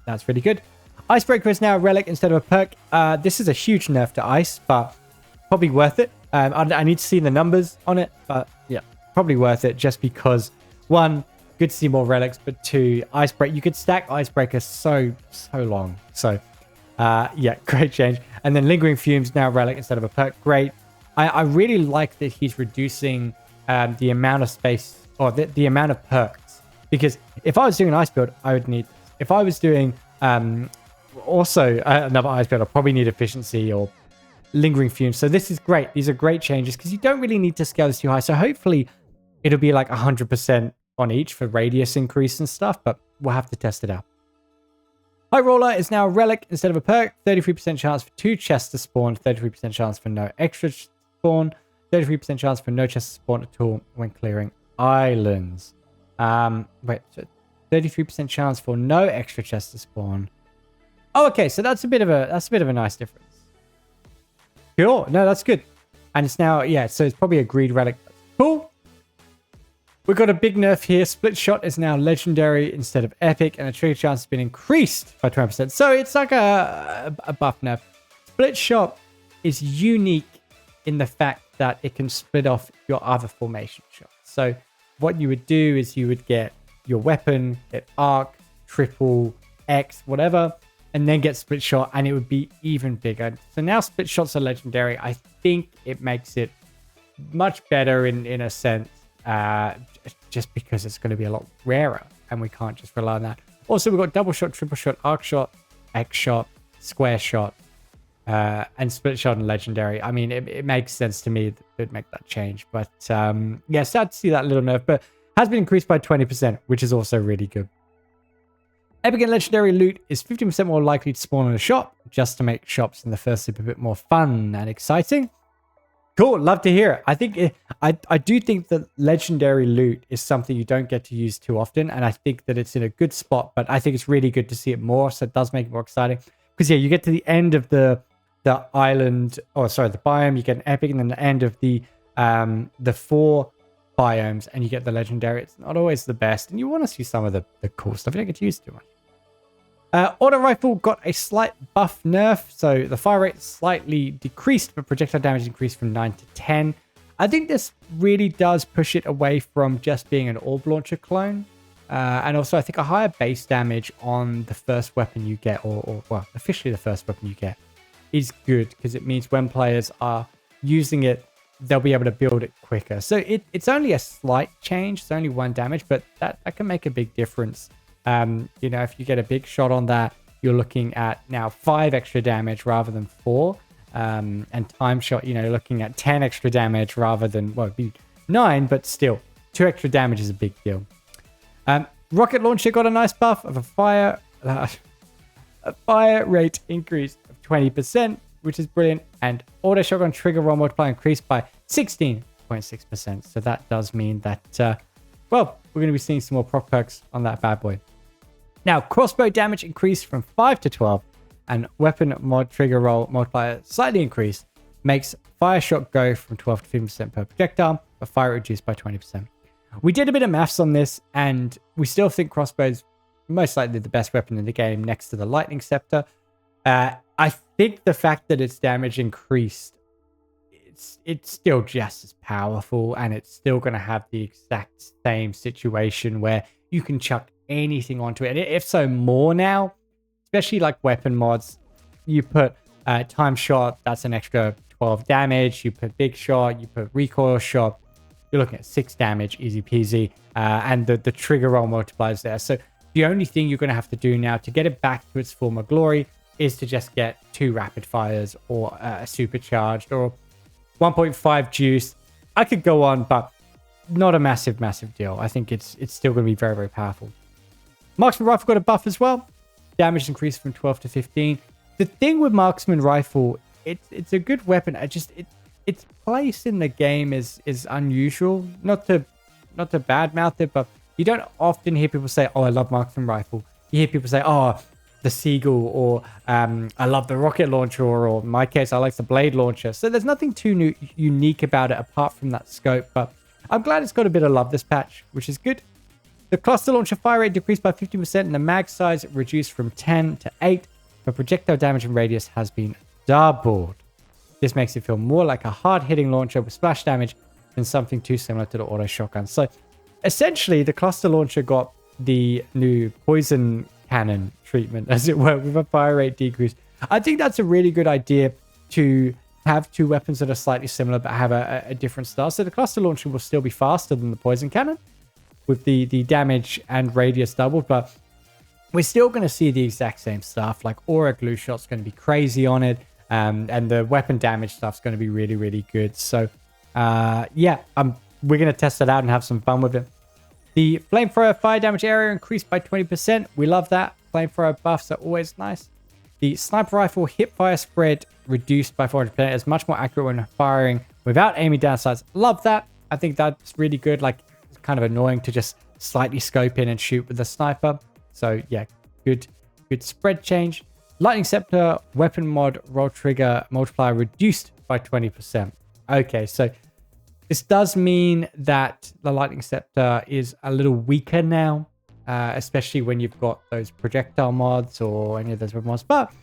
A: that's really good. Icebreaker is now a relic instead of a perk. This is a huge nerf to ice, but probably worth it. I need to see the numbers on it, but yeah, probably worth it just because, one, good to see more relics, but two, Icebreaker, you could stack Icebreaker so long. So yeah, great change. And then Lingering Fumes, now relic instead of a perk. Great. I really like that he's reducing the amount of space or the amount of perks, because if I was doing an ice build, I would need, if I was doing also another ice build, I'll probably need efficiency or Lingering Fumes. So this is great. These are great changes because you don't really need to scale this too high. So hopefully it'll be like 100% on each for radius increase and stuff, but we'll have to test it out. High Roller is now a relic instead of a perk. 33% chance for 2 chests to spawn. 33% chance for no extra spawn. 33% chance for no chests to spawn at all when clearing islands. Wait, so 33% chance for no extra chests to spawn. Oh, okay, so that's a bit of a nice difference. Cool. No, that's good. And it's now, yeah, so it's probably a greed relic. Cool. We've got a big nerf here. Split shot is now legendary instead of epic, and the trigger chance has been increased by 20%. So it's like a buff nerf. Split shot is unique in the fact that it can split off your other formation shots. So what you would do is you would get your weapon, get arc, triple, X, whatever, and then get split shot, and it would be even bigger. So now split shots are legendary. I think it makes it much better in a sense. Just because it's going to be a lot rarer and we can't just rely on that. Also, we've got double shot, triple shot, arc shot, X shot, square shot, and split shot and legendary. I mean, it makes sense to me that it'd make that change. But yeah, sad to see that little nerf, but has been increased by 20%, which is also really good. Epic and legendary loot is 15% more likely to spawn in a shop, just to make shops in the first sleep a bit more fun and exciting. Cool, love to hear it. I think I do think that legendary loot is something you don't get to use too often, and I think that it's in a good spot, but I think it's really good to see it more, so it does make it more exciting. Because yeah, you get to the end of the island, or sorry, the biome, you get an epic, and then the end of the 4 biomes, and you get the legendary. It's not always the best, and you want to see some of the cool stuff. You don't get to use too much. Auto rifle got a slight buff nerf, so the fire rate slightly decreased, but projectile damage increased from 9 to 10. I think this really does push it away from just being an orb launcher clone. And also, I think a higher base damage on the first weapon you get, or well, officially the first weapon you get, is good, because it means when players are using it, they'll be able to build it quicker. So it's only a slight change. It's only 1 damage, but that can make a big difference. You know, if you get a big shot on that, you're looking at now 5 extra damage rather than 4. And time shot, you know, looking at 10 extra damage rather than, well, it'd be 9, but still, 2 extra damage is a big deal. Rocket launcher got a nice buff of a fire rate increase of 20%, which is brilliant. And auto shotgun trigger roll multiplier increased by 16.6%. So that does mean that, well, we're going to be seeing some more proc perks on that bad boy. Now, crossbow damage increased from 5 to 12, and weapon mod trigger roll multiplier slightly increased, makes fire shot go from 12 to 15% per projectile, but fire reduced by 20%. We did a bit of maths on this, and we still think crossbow's most likely the best weapon in the game next to the lightning scepter. I think the fact that its damage increased, it's still just as powerful, and it's still going to have the exact same situation where you can chuck anything onto it, and if so more now, especially like weapon mods. You put time shot, that's an extra 12 damage. You put big shot, you put recoil shot, you're looking at 6 damage, easy peasy, and the trigger roll multipliers there. So the only thing you're going to have to do now to get it back to its former glory is to just get 2 rapid fires, or a supercharged, or 1.5 juice. I could go on, but not a massive deal. I think it's still going to be very powerful. Marksman rifle got a buff as well. Damage increased from 12 to 15. The thing with marksman rifle, it's a good weapon. Its place in the game is unusual. Not to badmouth it, but you don't often hear people say, "Oh, I love marksman rifle." You hear people say, "Oh, the Seagull," or "I love the rocket launcher," or in my case, I like the blade launcher. So there's nothing too unique about it apart from that scope. But I'm glad it's got a bit of love this patch, which is good. The cluster launcher fire rate decreased by 50%, and the mag size reduced from 10 to 8, but projectile damage and radius has been doubled. This makes it feel more like a hard-hitting launcher with splash damage than something too similar to the auto shotgun. So essentially, the cluster launcher got the new poison cannon treatment, as it were, with a fire rate decrease. I think that's a really good idea, to have 2 weapons that are slightly similar but have a different style. So the cluster launcher will still be faster than the poison cannon, with the damage and radius doubled, but we're still going to see the exact same stuff. Like aura glue shot's going to be crazy on it, and the weapon damage stuff's going to be really good. So yeah, we're going to test it out and have some fun with it. The flamethrower fire damage area increased by 20%. We love that. flamethrower buffs are always nice. The sniper rifle hipfire spread reduced by 400% is much more accurate when firing without aiming down sights. Love that. I think that's really good. Like, it's kind of annoying to just slightly scope in and shoot with the sniper. So yeah, good spread change. Lightning Scepter weapon mod roll trigger multiplier reduced by 20%. Okay, so this does mean that the Lightning Scepter is a little weaker now, especially when you've got those projectile mods or any of those mods. But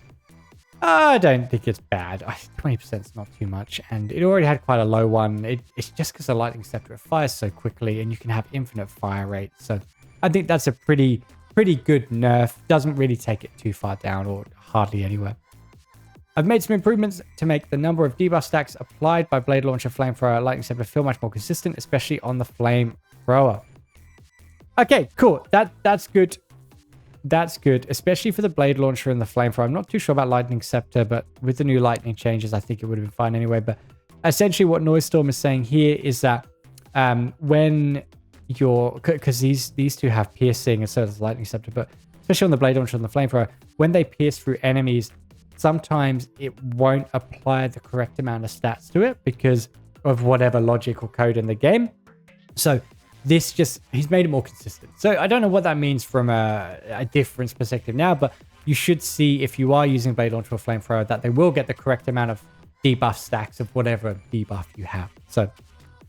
A: I don't think it's bad. 20% is not too much, and it already had quite a low one. It's just because the Lightning Scepter fires so quickly, and you can have infinite fire rate. So I think that's a pretty good nerf. Doesn't really take it too far down or hardly anywhere. I've made some improvements to make the number of debuff stacks applied by Blade Launcher, Flamethrower, Lightning Scepter feel much more consistent, especially on the Flamethrower. Okay, cool. That's good. That's good, especially for the Blade Launcher and the Flamethrower. I'm not too sure about Lightning Scepter, but with the new lightning changes, I think it would have been fine anyway. But essentially what Noisestorm is saying here is that when you're... Because these two have piercing and so does the Lightning Scepter, but especially on the Blade Launcher and the Flamethrower, when they pierce through enemies, sometimes it won't apply the correct amount of stats to it because of whatever logic or code in the game. So this just, he's made it more consistent. So I don't know what that means from a difference perspective now, but you should see if you are using Blade Launcher or Flamethrower that they will get the correct amount of debuff stacks of whatever debuff you have. So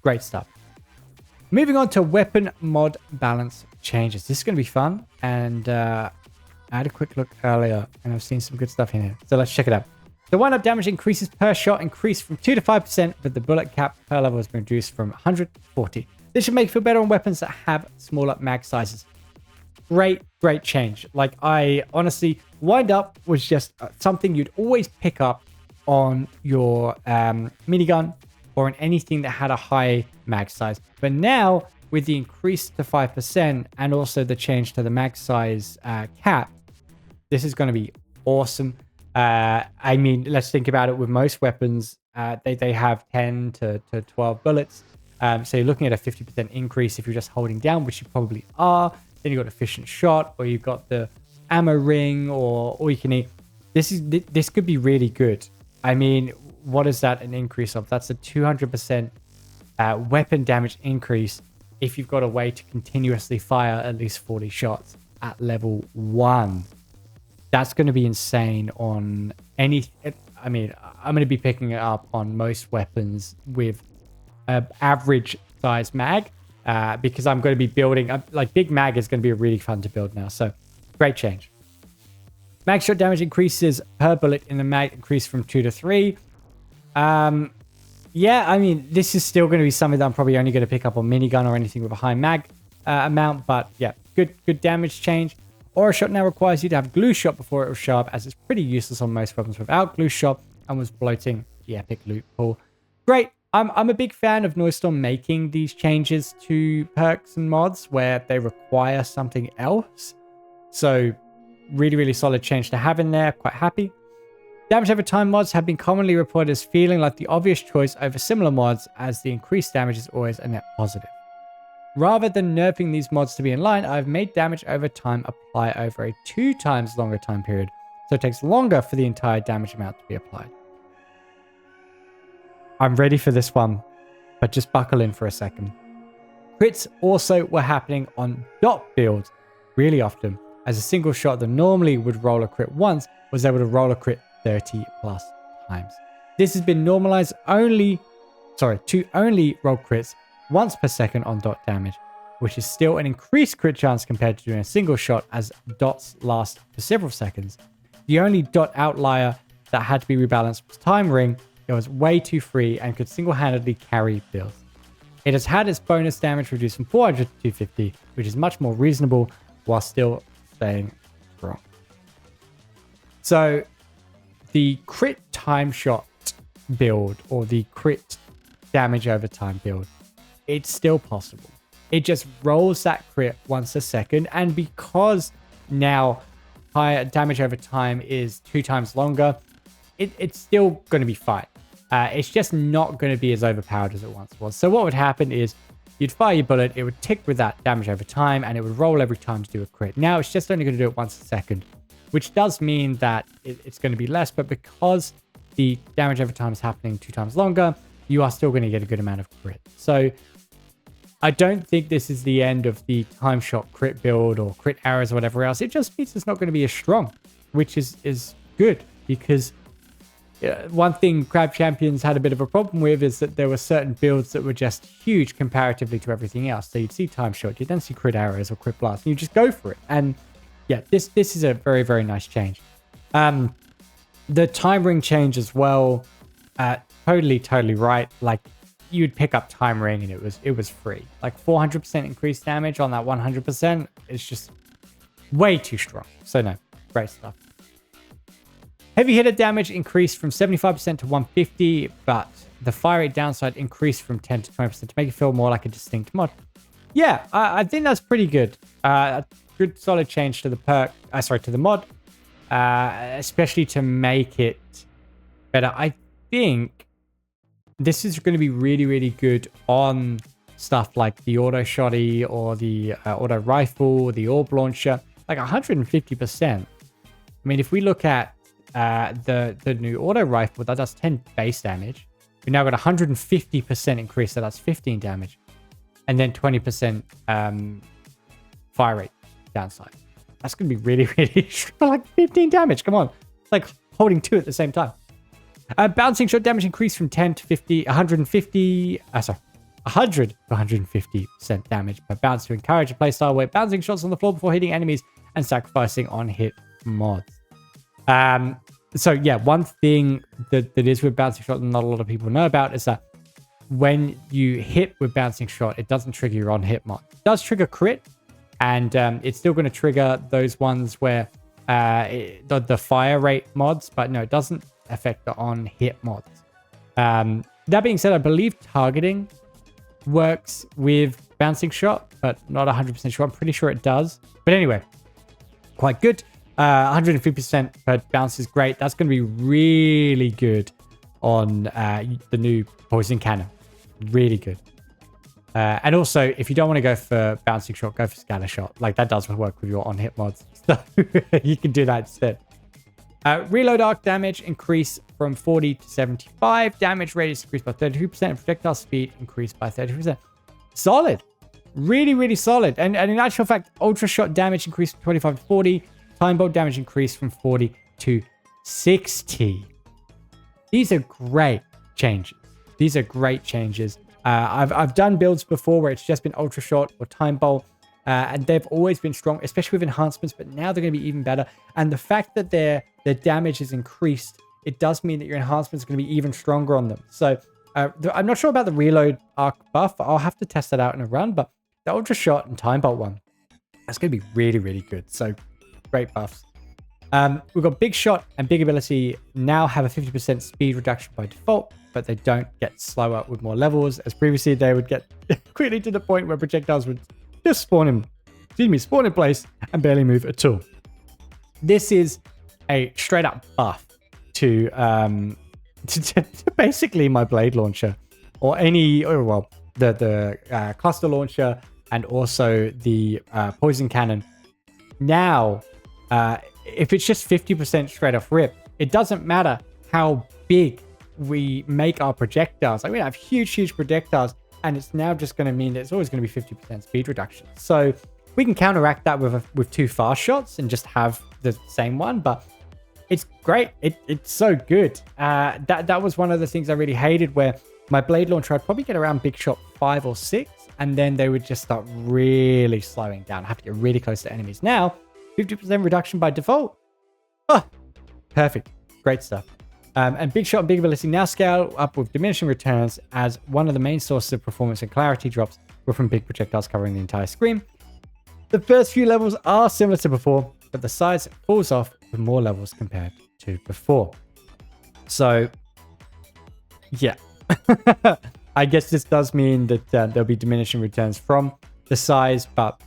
A: great stuff. Moving on to weapon mod balance changes. This is going to be fun. And I had a quick look earlier and I've seen some good stuff in here. So let's check it out. The wind-up damage increases per shot increased from 2 to 5%, but the bullet cap per level has been reduced from 100 to 40. This should make you feel better on weapons that have smaller mag sizes. Great change. Like, I honestly, wind up was just something you'd always pick up on your minigun or in anything that had a high mag size. But now, with the increase to 5% and also the change to the mag size cap, this is going to be awesome. I mean, let's think about it. With most weapons, they have 10 to 12 bullets. So you're looking at a 50% increase if you're just holding down, which you probably are. Then you've got efficient shot, or you've got the ammo ring, or all you can eat. This could be really good. I mean, what is that an increase of? That's a 200% weapon damage increase if you've got a way to continuously fire at least 40 shots at level 1. That's going to be insane on any... I mean, I'm going to be picking it up on most weapons with average size mag because I'm going to be building... like, big mag is going to be really fun to build now. So, great change. Mag shot damage increases per bullet in the mag increase from 2 to 3. Yeah, I mean, this is still going to be something that I'm probably only going to pick up on minigun or anything with a high mag amount. But yeah, good damage change. Aura shot now requires you to have glue shot before it was sharp, as it's pretty useless on most weapons without glue shot and was bloating the epic loot pool. Great. I'm a big fan of Noisestorm making these changes to perks and mods where they require something else. So really solid change to have in there. Quite happy. Damage over time mods have been commonly reported as feeling like the obvious choice over similar mods, as the increased damage is always a net positive. Rather than nerfing these mods to be in line, I've made damage over time apply over a 2 times longer time period, so it takes longer for the entire damage amount to be applied. I'm ready for this one, but just buckle in for a second. Crits also were happening on dot builds really often, as a single shot that normally would roll a crit once was able to roll a crit 30 plus times. This has been normalized to only roll crits once per second on dot damage, which is still an increased crit chance compared to doing a single shot, as dots last for several seconds. The only dot outlier that had to be rebalanced was Time Ring. It was way too free and could single-handedly carry builds. It has had its bonus damage reduced from 400 to 250, which is much more reasonable while still staying strong. So the crit time shot build, or the crit damage over time build, it's still possible. It just rolls that crit once a second, and because now higher damage over time is 2 times longer, it's still going to be fine. It's just not going to be as overpowered as it once was. So what would happen is you'd fire your bullet, it would tick with that damage over time, and it would roll every time to do a crit. Now it's just only going to do it once a second, which does mean that it's going to be less, but because the damage over time is happening 2 times longer, you are still going to get a good amount of crit. So I don't think this is the end of the time shot crit build or crit arrows or whatever else. It just means it's not going to be as strong, which is good, because one thing Crab Champions had a bit of a problem with is that there were certain builds that were just huge comparatively to everything else. So you'd see time shot, you'd then see crit arrows or crit blast, and you just go for it. And yeah, this is a very, very nice change. The time ring change as well, totally right. Like, you'd pick up time ring and it was free. Like 400% increased damage on that 100% is just way too strong. So no, great stuff. Heavy hitter damage increased from 75% to 150, but the fire rate downside increased from 10 to 20% to make it feel more like a distinct mod. Yeah, I think that's pretty good. Good solid change to the perk, to the mod, especially to make it better. I think this is going to be really, really good on stuff like the auto shotty or the auto rifle, the orb launcher, like 150%. I mean, if we look at the new auto rifle, that does 10 base damage. We now got 150% increase, so that's 15 damage, and then 20% fire rate downside. That's gonna be really, really strong. Like 15 damage. Come on, it's like holding 2 at the same time. Bouncing shot damage increased from 10 to 50, 150. 100 to 150% damage per bounce to encourage a playstyle where bouncing shots on the floor before hitting enemies and sacrificing on hit mods. So yeah, one thing that is with bouncing shot and not a lot of people know about is that when you hit with bouncing shot, it doesn't trigger your on hit mod. It does trigger crit, and it's still going to trigger those ones where the fire rate mods, but no, it doesn't affect the on hit mods. That being said, I believe targeting works with bouncing shot, but not 100% sure. I'm pretty sure it does. But anyway, quite good. 150% per bounce is great. That's going to be really good on the new poison cannon. Really good. And also, if you don't want to go for bouncing shot, go for scatter shot. Like, that does work with your on hit mods. So you can do that instead. Reload arc damage increased from 40 to 75. Damage radius increased by 32%. And projectile speed increased by 30%. Solid. Really, really solid. And in actual fact, ultra shot damage increased from 25 to 40. Time bolt damage increased from 40 to 60. These are great changes. These are great changes. I've done builds before where it's just been ultra shot or time bolt, and they've always been strong, especially with enhancements, but now they're going to be even better. And the fact that their damage is increased, it does mean that your enhancements are going to be even stronger on them. So I'm not sure about the reload arc buff. I'll have to test that out in a run, but the ultra shot and time bolt one, that's going to be really, really good. So great buffs. We've got big shot and big ability now have a 50% speed reduction by default, but they don't get slower with more levels. As previously, they would get quickly to the point where projectiles would just spawn in place and barely move at all. This is a straight up buff to basically my blade launcher or the cluster launcher and also the poison cannon. Now, if it's just 50% straight off rip, it doesn't matter how big we make our projectiles. Like, we have huge projectiles, and it's now just going to mean that it's always going to be 50% speed reduction. So we can counteract that with 2 fast shots and just have the same one, but it's great. It's so good. That was one of the things I really hated, where my blade launcher, I'd probably get around big shot 5 or 6, and then they would just start really slowing down. I have to get really close to enemies. Now, 50% reduction by default. Oh, perfect. Great stuff. And big shot and big ability now scale up with diminishing returns, as one of the main sources of performance and clarity drops were from big projectiles covering the entire screen. The first few levels are similar to before, but the size falls off with more levels compared to before. So, yeah. I guess this does mean that there'll be diminishing returns from the size, but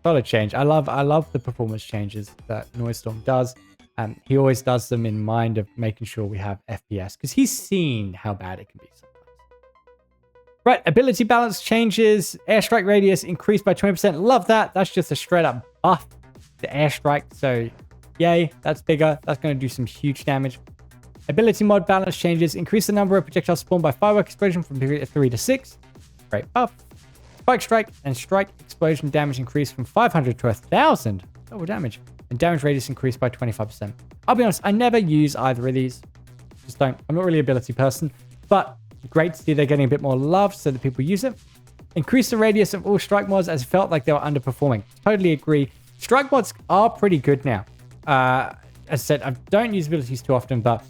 A: solid change. I love the performance changes that Noisestorm does. He always does them in mind of making sure we have FPS, because he's seen how bad it can be sometimes. Right, ability balance changes. Airstrike radius increased by 20%. Love that. That's just a straight up buff to airstrike. So yay, that's bigger. That's going to do some huge damage. Ability mod balance changes. Increase the number of projectiles spawned by firework explosion from 3 to 6. Great buff. Spike strike and strike explosion damage increased from 500 to 1,000. Double damage. And damage radius increased by 25%. I'll be honest, I never use either of these. Just don't. I'm not really an ability person. But great to see they're getting a bit more love so that people use it. Increase the radius of all strike mods as it felt like they were underperforming. Totally agree. Strike mods are pretty good now. As I said, I don't use abilities too often, but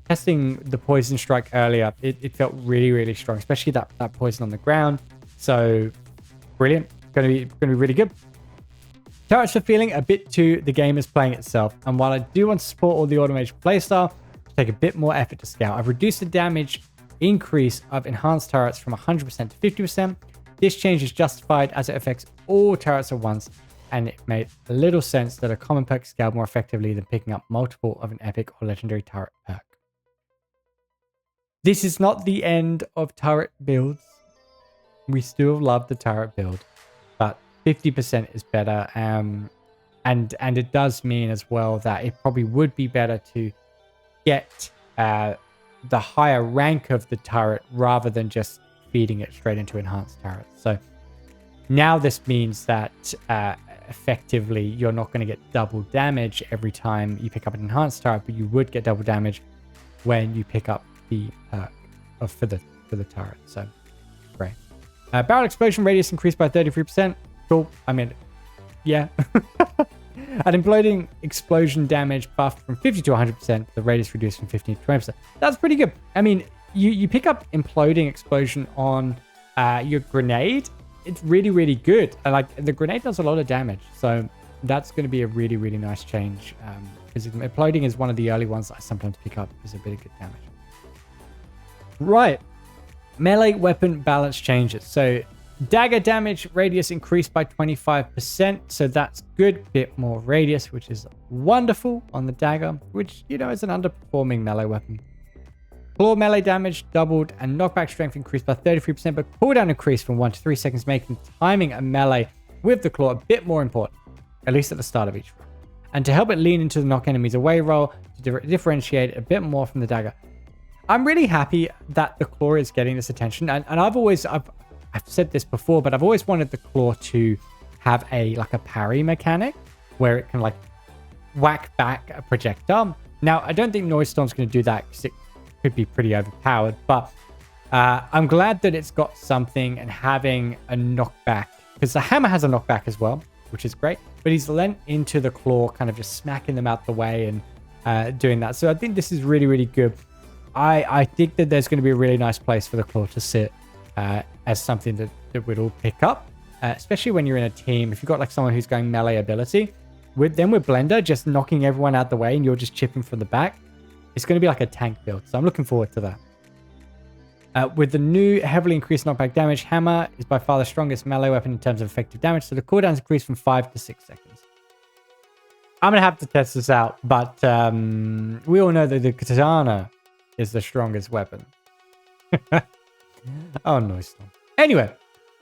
A: testing the poison strike earlier, it felt really, really strong, especially that poison on the ground. So brilliant. Gonna be really good. Turrets are feeling a bit too the game is playing itself. And while I do want to support all the automation playstyle, take a bit more effort to scale. I've reduced the damage increase of enhanced turrets from 100% to 50%. This change is justified as it affects all turrets at once, and it made a little sense that a common perk scaled more effectively than picking up multiple of an epic or legendary turret perk. This is not the end of turret builds. We still love the turret build, but 50% is better. And it does mean as well that it probably would be better to get the higher rank of the turret rather than just feeding it straight into enhanced turrets. So now this means that effectively you're not going to get double damage every time you pick up an enhanced turret, but you would get double damage when you pick up the perk for the turret. So great. Barrel explosion radius increased by 33%. Cool. I mean, yeah. And imploding explosion damage buffed from 50 to 100%. The radius reduced from 15 to 20%. That's pretty good. I mean, you pick up imploding explosion on your grenade. It's really, really good. Like the grenade does a lot of damage. So that's going to be a really, really nice change. Because imploding is one of the early ones that I sometimes pick up as a bit of good damage. Right. Melee weapon balance changes. So dagger damage radius increased by 25%. So that's good. Bit more radius, which is wonderful on the dagger, which, you know, is an underperforming melee weapon. Claw melee damage doubled and knockback strength increased by 33%, but cooldown increased from 1 to 3 seconds, making timing a melee with the claw a bit more important, at least at the start of each roll. And to help it lean into the knock enemies away roll to differentiate it a bit more from the dagger. I'm really happy that the claw is getting this attention. And I've said this before, but I've always wanted the claw to have a parry mechanic where it can like whack back a projectile. Now, I don't think Noisestorm's going to do that because it could be pretty overpowered, but I'm glad that it's got something and having a knockback, because the hammer has a knockback as well, which is great, but he's lent into the claw, kind of just smacking them out the way and doing that. So I think this is really, really good. I think that there's going to be a really nice place for the claw to sit as something that we'd all pick up, especially when you're in a team. If you've got like someone who's going melee ability, with Blender just knocking everyone out the way and you're just chipping from the back, it's going to be like a tank build. So I'm looking forward to that. With the new heavily increased knockback damage, hammer is by far the strongest melee weapon in terms of effective damage. So the cooldowns increased from 5 to 6 seconds. I'm going to have to test this out, but we all know that the katana is the strongest weapon. Oh, Noisestorm. Anyway,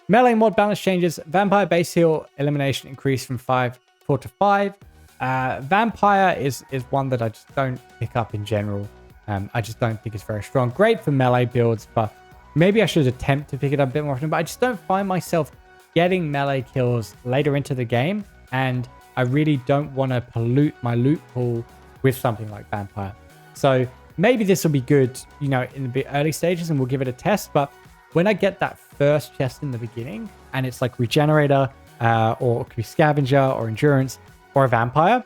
A: melee mod balance changes. Vampire base heal elimination increased from 4 to 5. Vampire is one that I just don't pick up in general. I just don't think it's very strong. Great for melee builds, but maybe I should attempt to pick it up a bit more often. But I just don't find myself getting melee kills later into the game, and I really don't want to pollute my loot pool with something like Vampire. So maybe this will be good, you know, in the bit early stages, and we'll give it a test. But when I get that first chest in the beginning, and it's like Regenerator, or it could be Scavenger, or Endurance, or a Vampire,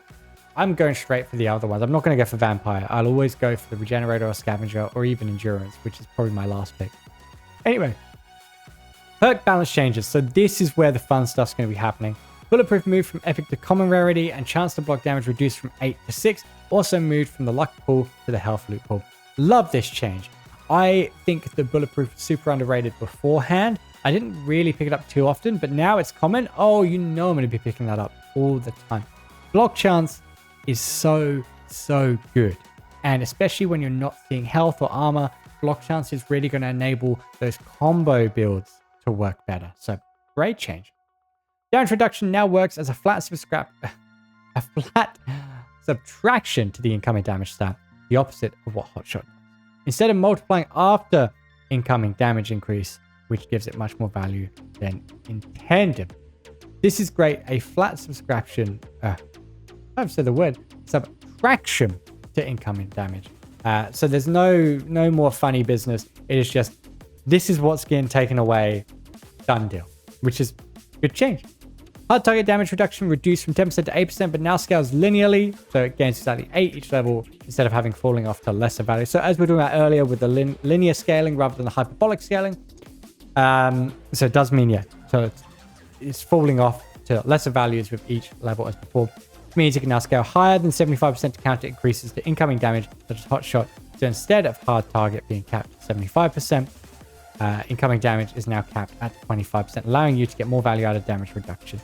A: I'm going straight for the other ones. I'm not going to go for Vampire. I'll always go for the Regenerator or Scavenger, or even Endurance, which is probably my last pick. Anyway, perk balance changes. So this is where the fun stuff's going to be happening. Bulletproof moved from epic to common rarity, and chance to block damage reduced from 8 to 6. Also moved from the luck pool to the health loot pool. Love this change. I think the bulletproof was super underrated beforehand. I didn't really pick it up too often, but now it's common. Oh, you know I'm going to be picking that up all the time. Block chance is so good. And especially when you're not seeing health or armor, block chance is really going to enable those combo builds to work better. So great change. Damage reduction now works as a flat subtraction to the incoming damage stat, the opposite of what Hotshot does. Instead of multiplying after incoming damage increase, which gives it much more value than intended. This is great. A flat subtraction, I've said the word, subtraction to incoming damage. So there's no more funny business. It is just, this is what's getting taken away, done deal, which is good change. Hard target damage reduction reduced from 10% to 8%, but now scales linearly. So it gains exactly 8 each level instead of having falling off to lesser value. So as we were talking about earlier with the linear scaling rather than the hyperbolic scaling. So it does mean, yeah, so it's falling off to lesser values with each level as before. It means you can now scale higher than 75% to counter increases to incoming damage, such as Hotshot. So instead of hard target being capped at 75%, incoming damage is now capped at 25%, allowing you to get more value out of damage reduction.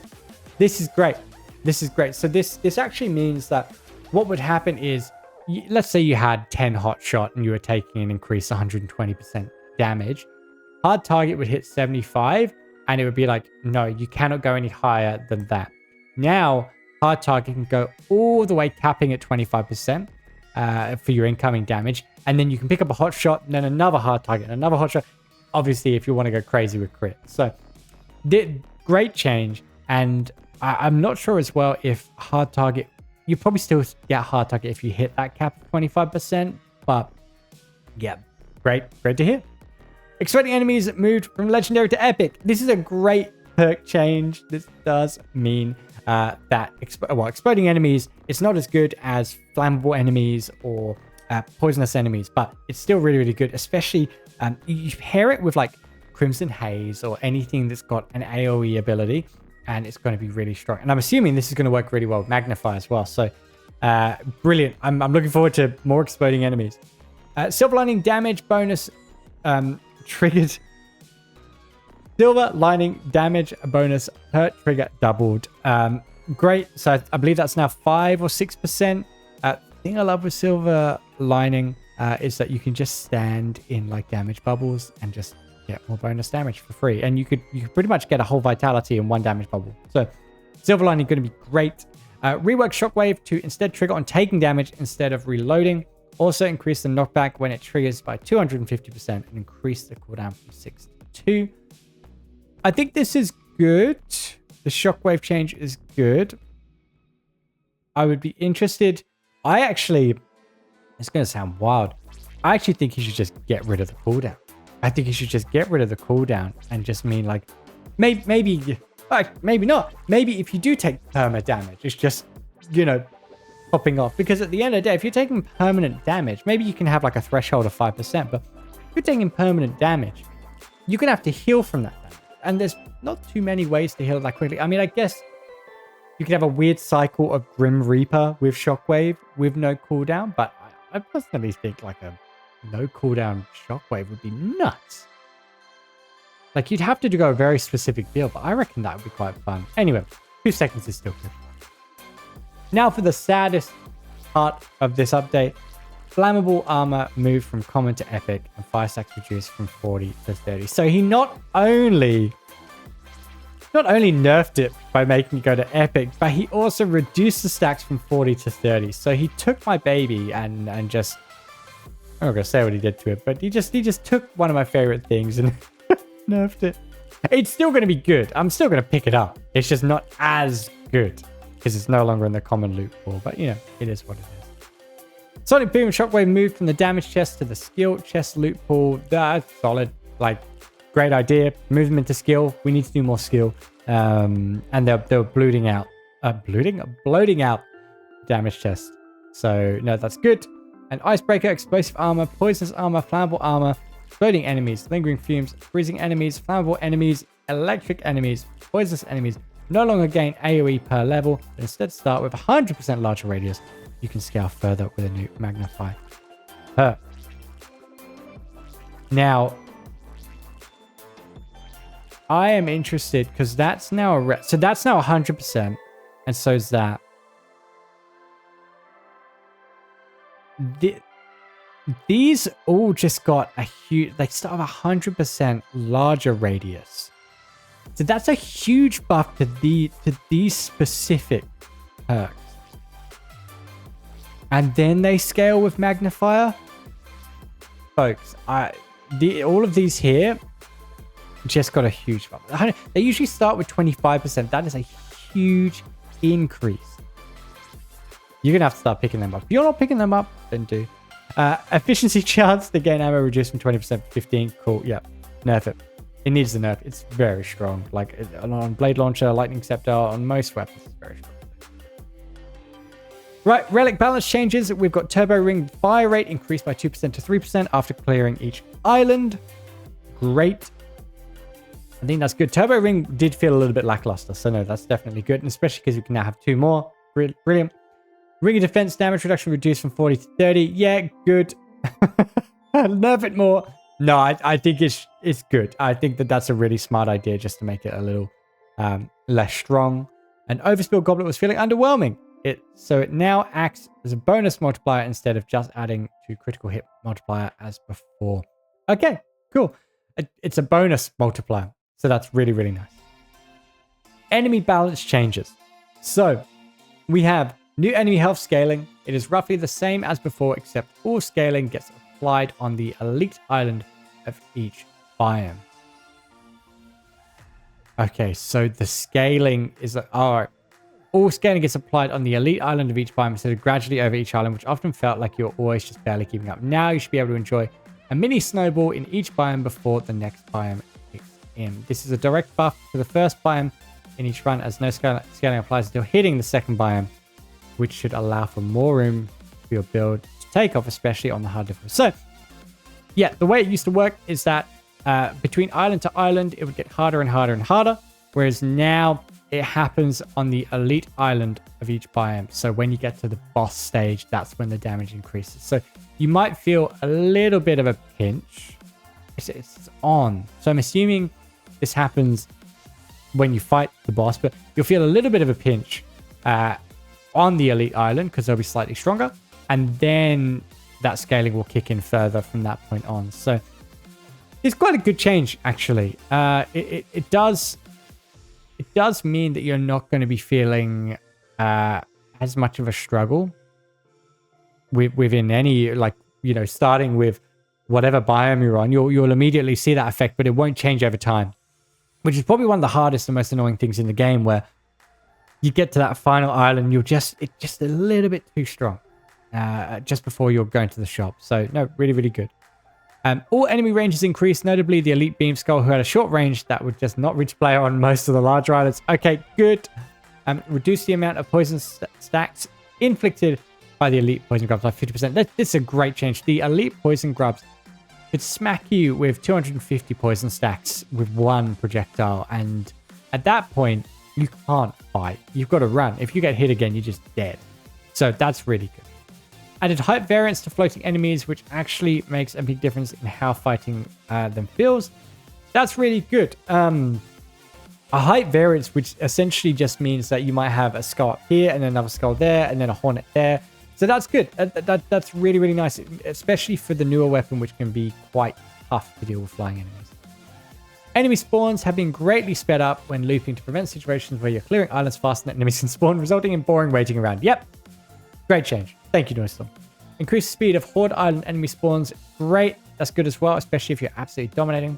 A: This is great. This is great. So this actually means that what would happen is, let's say you had 10 Hotshot and you were taking an increase 120% damage. Hard target would hit 75 and it would be like, no, you cannot go any higher than that. Now, hard target can go all the way capping at 25% for your incoming damage. And then you can pick up a Hotshot and then another hard target and another Hotshot. Obviously, if you want to go crazy with crit. So, great change. And I'm not sure as well if hard target, you probably still get hard target if you hit that cap of 25%. But yeah, great to hear. Exploding enemies moved from legendary to epic. This is a great perk change. This does mean that exploding enemies, it's not as good as flammable enemies or poisonous enemies, but it's still really good, especially you pair it with like Crimson Haze or anything that's got an AoE ability, and it's going to be really strong. And I'm assuming this is going to work really well with Magnify as well. So brilliant. I'm looking forward to more exploding enemies. Silver lining damage bonus triggered. Silver lining damage bonus per trigger doubled. Great. So I believe that's now 5 or 6%. The thing I love with silver lining is that you can just stand in like damage bubbles and just get more bonus damage for free. And you could pretty much get a whole vitality in one damage bubble. So silver lining going to be great. Rework shockwave to instead trigger on taking damage instead of reloading. Also increase the knockback when it triggers by 250% and increase the cooldown from 6 to 2. I think this is good. The shockwave change is good. I would be interested. It's going to sound wild. I actually think you should just get rid of the cooldown. I think you should just get rid of the cooldown and just mean like, maybe not. Maybe if you do take perma damage, it's just, popping off. Because at the end of the day, if you're taking permanent damage, maybe you can have like a threshold of 5%, but if you're taking permanent damage, you're going to have to heal from that damage. And there's not too many ways to heal that quickly. I mean, I guess you could have a weird cycle of Grim Reaper with Shockwave with no cooldown, but I personally think like a no cooldown Shockwave would be nuts. Like you'd have to go a very specific build, but I reckon that would be quite fun. Anyway, 2 seconds is still good. Now for the saddest part of this update. Flammable armor moved from common to epic and fire stacks reduced from 40 to 30. So he not only nerfed it by making it go to epic, but he also reduced the stacks from 40 to 30. So he took my baby and just, I'm not gonna say what he did to it, but he just took one of my favorite things and nerfed it. It's still gonna be good. I'm still gonna pick it up. It's just not as good because it's no longer in the common loot pool. But it is what it is. Sonic Boom Shockwave moved from the damage chest to the skill chest loot pool. That's solid. Like, great idea. Move them into skill. We need to do more skill. And they're bloating out damage chest. So, no, that's good. And Icebreaker, Explosive Armor, Poisonous Armor, Flammable Armor, Exploding Enemies, Lingering Fumes, Freezing Enemies, Flammable Enemies, Electric Enemies, Poisonous Enemies no longer gain AoE per level, but instead start with 100% larger radius. You can scale further with a new Magnify perk. Now, I am interested because that's now so that's now 100%, and so is that. these all just got a huge, they start with 100% larger radius. So that's a huge buff to these specific perks. And then they scale with magnifier. Folks, all of these here just got a huge buff. They usually start with 25%. That is a huge increase. You're going to have to start picking them up. If you're not picking them up, then do. Efficiency chance to gain ammo reduced from 20% to 15. Cool. Yeah. Nerf it. It needs a nerf. It's very strong. Like on Blade Launcher, Lightning Scepter, on most weapons, it's very strong. Right. Relic Balance changes. We've got Turbo Ring fire rate increased by 2% to 3% after clearing each island. Great. I think that's good. Turbo Ring did feel a little bit lackluster. So no, that's definitely good. And especially because we can now have 2 more. Brilliant. Ring of defense damage reduction reduced from 40 to 30. Yeah, good. Nerf it more. No, I think it's good. I think that's a really smart idea just to make it a little less strong. And Overspill Goblet was feeling underwhelming. So it now acts as a bonus multiplier instead of just adding to critical hit multiplier as before. Okay, cool. It's a bonus multiplier. So that's really, really nice. Enemy balance changes. So we have new enemy health scaling. It is roughly the same as before, except all scaling gets applied on the elite island of each biome. Okay, so the scaling is... Alright. All scaling gets applied on the elite island of each biome instead of gradually over each island, which often felt like you're always just barely keeping up. Now you should be able to enjoy a mini snowball in each biome before the next biome kicks in. This is a direct buff to the first biome in each run, as no scaling applies until hitting the second biome, which should allow for more room for your build to take off, especially on the hard difficulty. So, yeah, the way it used to work is that between island to island, it would get harder and harder and harder, whereas now it happens on the elite island of each biome. So when you get to the boss stage, that's when the damage increases. So you might feel a little bit of a pinch. It's on. So I'm assuming this happens when you fight the boss, but you'll feel a little bit of a pinch on the elite island because they'll be slightly stronger. And then that scaling will kick in further from that point on. So it's quite a good change, actually. It does mean that you're not going to be feeling as much of a struggle within any, like, you know, starting with whatever biome you're on. You'll immediately see that effect, but it won't change over time, which is probably one of the hardest and most annoying things in the game, where you get to that final island, it's just a little bit too strong just before you're going to the shop. So no, really, really good. All enemy ranges increased, notably the elite beam skull, who had a short range that would just not reach player on most of the larger islands. Okay, good. Reduce the amount of poison stacks inflicted by the elite poison grubs by 50%. This is a great change. The elite poison grubs could smack you with 250 poison stacks with one projectile, and at that point, you can't fight. You've got to run. If you get hit again, you're just dead. So that's really good. Added height variance to floating enemies, which actually makes a big difference in how fighting them feels. That's really good. A height variance, which essentially just means that you might have a skull up here and another skull there and then a hornet there. So that's good. That's really, really nice, especially for the newer weapon, which can be quite tough to deal with flying enemies. Enemy spawns have been greatly sped up when looping to prevent situations where you're clearing islands faster than enemies can spawn, resulting in boring waiting around. Yep. Great change. Thank you, Noisestorm. Increased speed of Horde Island enemy spawns. Great. That's good as well, especially if you're absolutely dominating.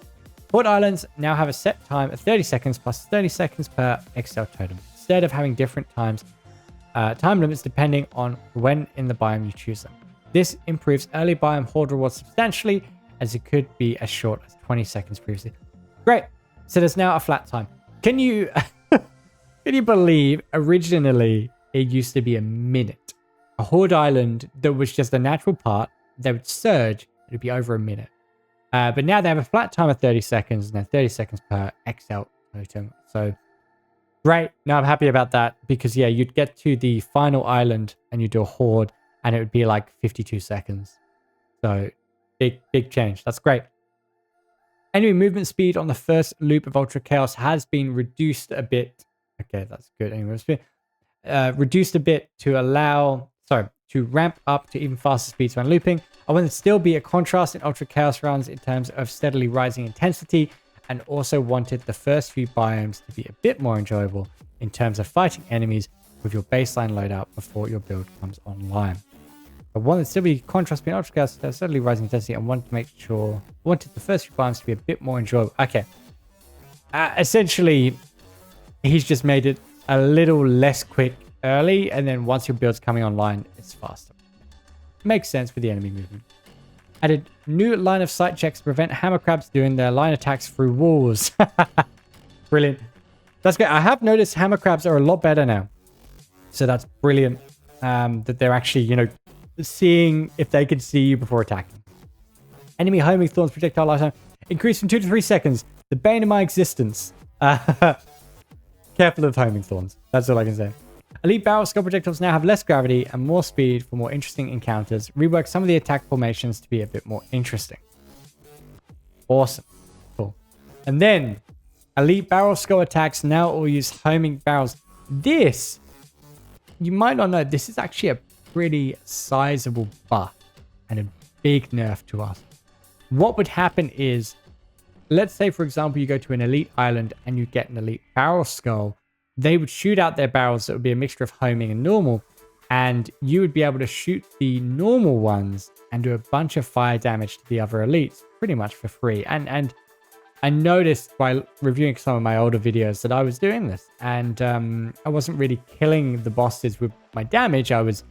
A: Horde Islands now have a set time of 30 seconds plus 30 seconds per XL totem, instead of having different time limits depending on when in the biome you choose them. This improves early biome Horde rewards substantially, as it could be as short as 20 seconds previously. Great. So there's now a flat time. Can you can you believe originally it used to be a minute? A Horde Island that was just a natural part, they would surge, it would be over a minute. But now they have a flat time of 30 seconds and then 30 seconds per XL totem. So great. Now I'm happy about that because, yeah, you'd get to the final island and you do a Horde and it would be like 52 seconds. So big change. That's great. Enemy movement speed on the first loop of Ultra Chaos has been reduced a bit. Okay, that's good. Anyway, it's been reduced a bit to ramp up to even faster speeds when looping. I want to still be a contrast in Ultra Chaos runs in terms of steadily rising intensity, and also wanted the first few biomes to be a bit more enjoyable in terms of fighting enemies with your baseline loadout before your build comes online. I wanted to still be contrast between Ultra Chaos, steadily rising intensity, and wanted the first few biomes to be a bit more enjoyable. Okay. Essentially, he's just made it a little less quick early, and then once your build's coming online, it's faster. Makes sense with the enemy movement. Added new line of sight checks to prevent hammer crabs doing their line attacks through walls. Brilliant. That's great. I have noticed hammer crabs are a lot better now. So that's brilliant. That they're actually, you know, seeing if they can see you before attacking. Enemy homing thorns projectile lifetime increased from 2 to 3 seconds. The bane of my existence. Careful of homing thorns. That's all I can say. Elite barrel skull projectiles now have less gravity and more speed for more interesting encounters. Rework some of the attack formations to be a bit more interesting. Awesome. Cool. And then, elite barrel skull attacks now all use homing barrels. This, you might not know, this is actually a pretty sizable buff and a big nerf to us. What would happen is, let's say, for example, you go to an elite island and you get an elite barrel skull. They would shoot out their barrels that would be a mixture of homing and normal, and you would be able to shoot the normal ones and do a bunch of fire damage to the other elites pretty much for free. And I noticed by reviewing some of my older videos that I was doing this, and I wasn't really killing the bosses with my damage. I was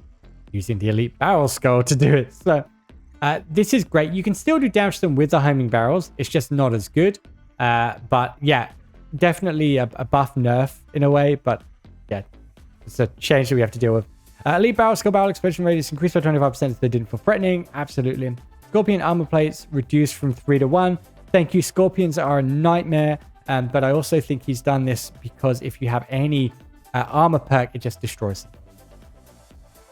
A: using the elite barrel skull to do it. So this is great. You can still do damage to them with the homing barrels. It's just not as good. But yeah, definitely a buff nerf in a way. But yeah, it's a change that we have to deal with. Elite barrel skull barrel explosion radius increased by 25% if they didn't feel threatening. Absolutely. Scorpion armor plates reduced from 3 to 1. Thank you. Scorpions are a nightmare. But I also think he's done this because if you have any armor perk, it just destroys them.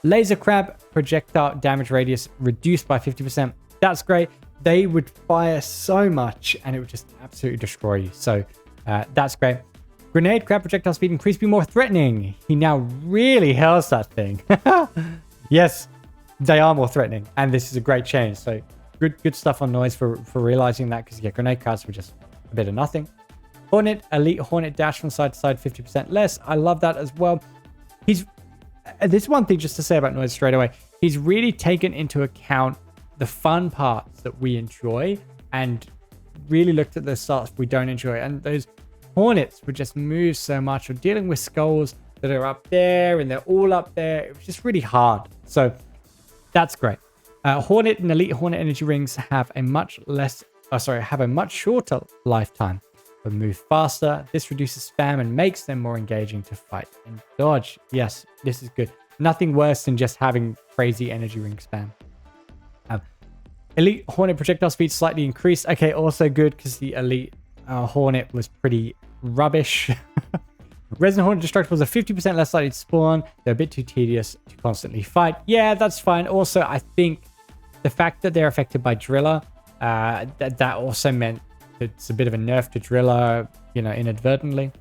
A: Laser crab projectile damage radius reduced by 50%. That's great. They would fire so much and it would just absolutely destroy you. So that's great. Grenade crab projectile speed increased to be more threatening. He now really hurls that thing. Yes, they are more threatening. And this is a great change. So good stuff on Noise for realizing that, because yeah, grenade crabs were just a bit of nothing. Hornet, elite Hornet dash from side to side 50% less. I love that as well. There's one thing just to say about Noise straight away. He's really taken into account the fun parts that we enjoy and really looked at the stuff we don't enjoy. And those Hornets would just move so much. We're dealing with skulls that are up there and they're all up there. It was just really hard. So that's great. Hornet and elite Hornet energy rings have a much shorter lifetime, but move faster. This reduces spam and makes them more engaging to fight and dodge. Yes, this is good. Nothing worse than just having crazy energy ring spam. Elite Hornet projectile speed slightly increased. Okay, also good because the elite Hornet was pretty rubbish. Resonant Hornet destructibles are 50% less likely to spawn. They're a bit too tedious to constantly fight. Yeah, that's fine. Also, I think the fact that they're affected by Driller, that also meant it's a bit of a nerf to Driller, you know, inadvertently.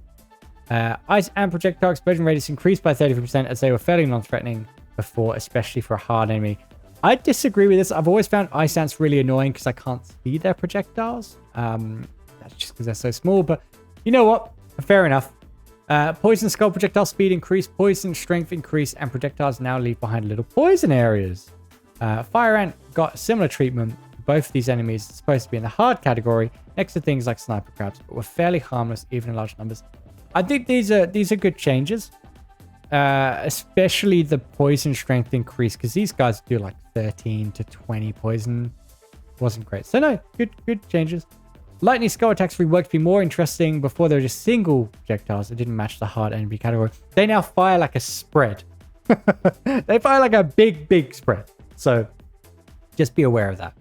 A: Ice and projectile explosion radius increased by 30% as they were fairly non-threatening before, especially for a hard enemy. I disagree with this. I've always found ice ants really annoying because I can't see their projectiles. That's just because they're so small, but you know what? Fair enough. Poison skull projectile speed increased, poison strength increased, and projectiles now leave behind little poison areas. Fire ant got similar treatment. Both of these enemies are supposed to be in the hard category next to things like sniper crabs, but were fairly harmless even in large numbers. I think these are good changes, especially the poison strength increase, because these guys do like 13 to 20 poison. Wasn't great. So no, good changes. Lightning skull attacks reworked to be more interesting. Before they were just single projectiles that didn't match the hard enemy category. They now fire like a spread. They fire like a big spread. So just be aware of that.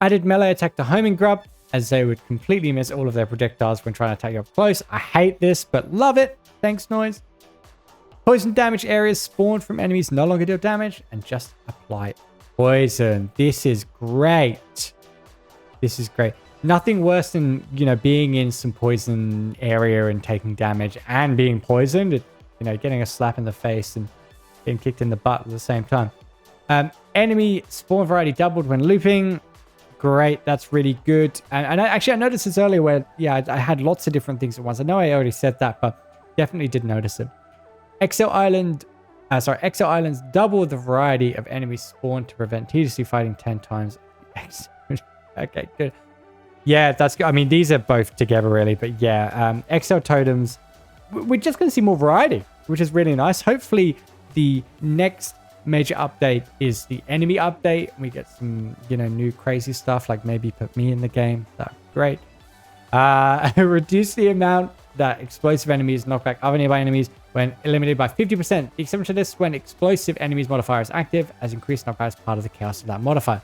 A: Added melee attack to homing grub, as they would completely miss all of their projectiles when trying to attack you up close. I hate this, but love it. Thanks, Noise. Poison damage areas spawned from enemies no longer deal damage and just apply poison. This is great. This is great. Nothing worse than, you know, being in some poison area and taking damage and being poisoned. You know, getting a slap in the face and being kicked in the butt at the same time. Enemy spawn variety doubled when looping. Great, that's really good. And I noticed this earlier where, yeah, I had lots of different things at once. I know I already said that, but definitely did notice it. Exo Islands double the variety of enemies spawned to prevent tediously fighting 10 times. Okay, good. Yeah, that's good. I mean, these are both together really, but yeah, Exo Totems, we're just going to see more variety, which is really nice. Hopefully the next major update is the enemy update. We get some, new crazy stuff, like maybe put me in the game. That'd be great. Reduce the amount that explosive enemies knock back other nearby enemies when eliminated by 50%. The exception to this when explosive enemies modifier is active, as increased knockback is part of the chaos of that modifier.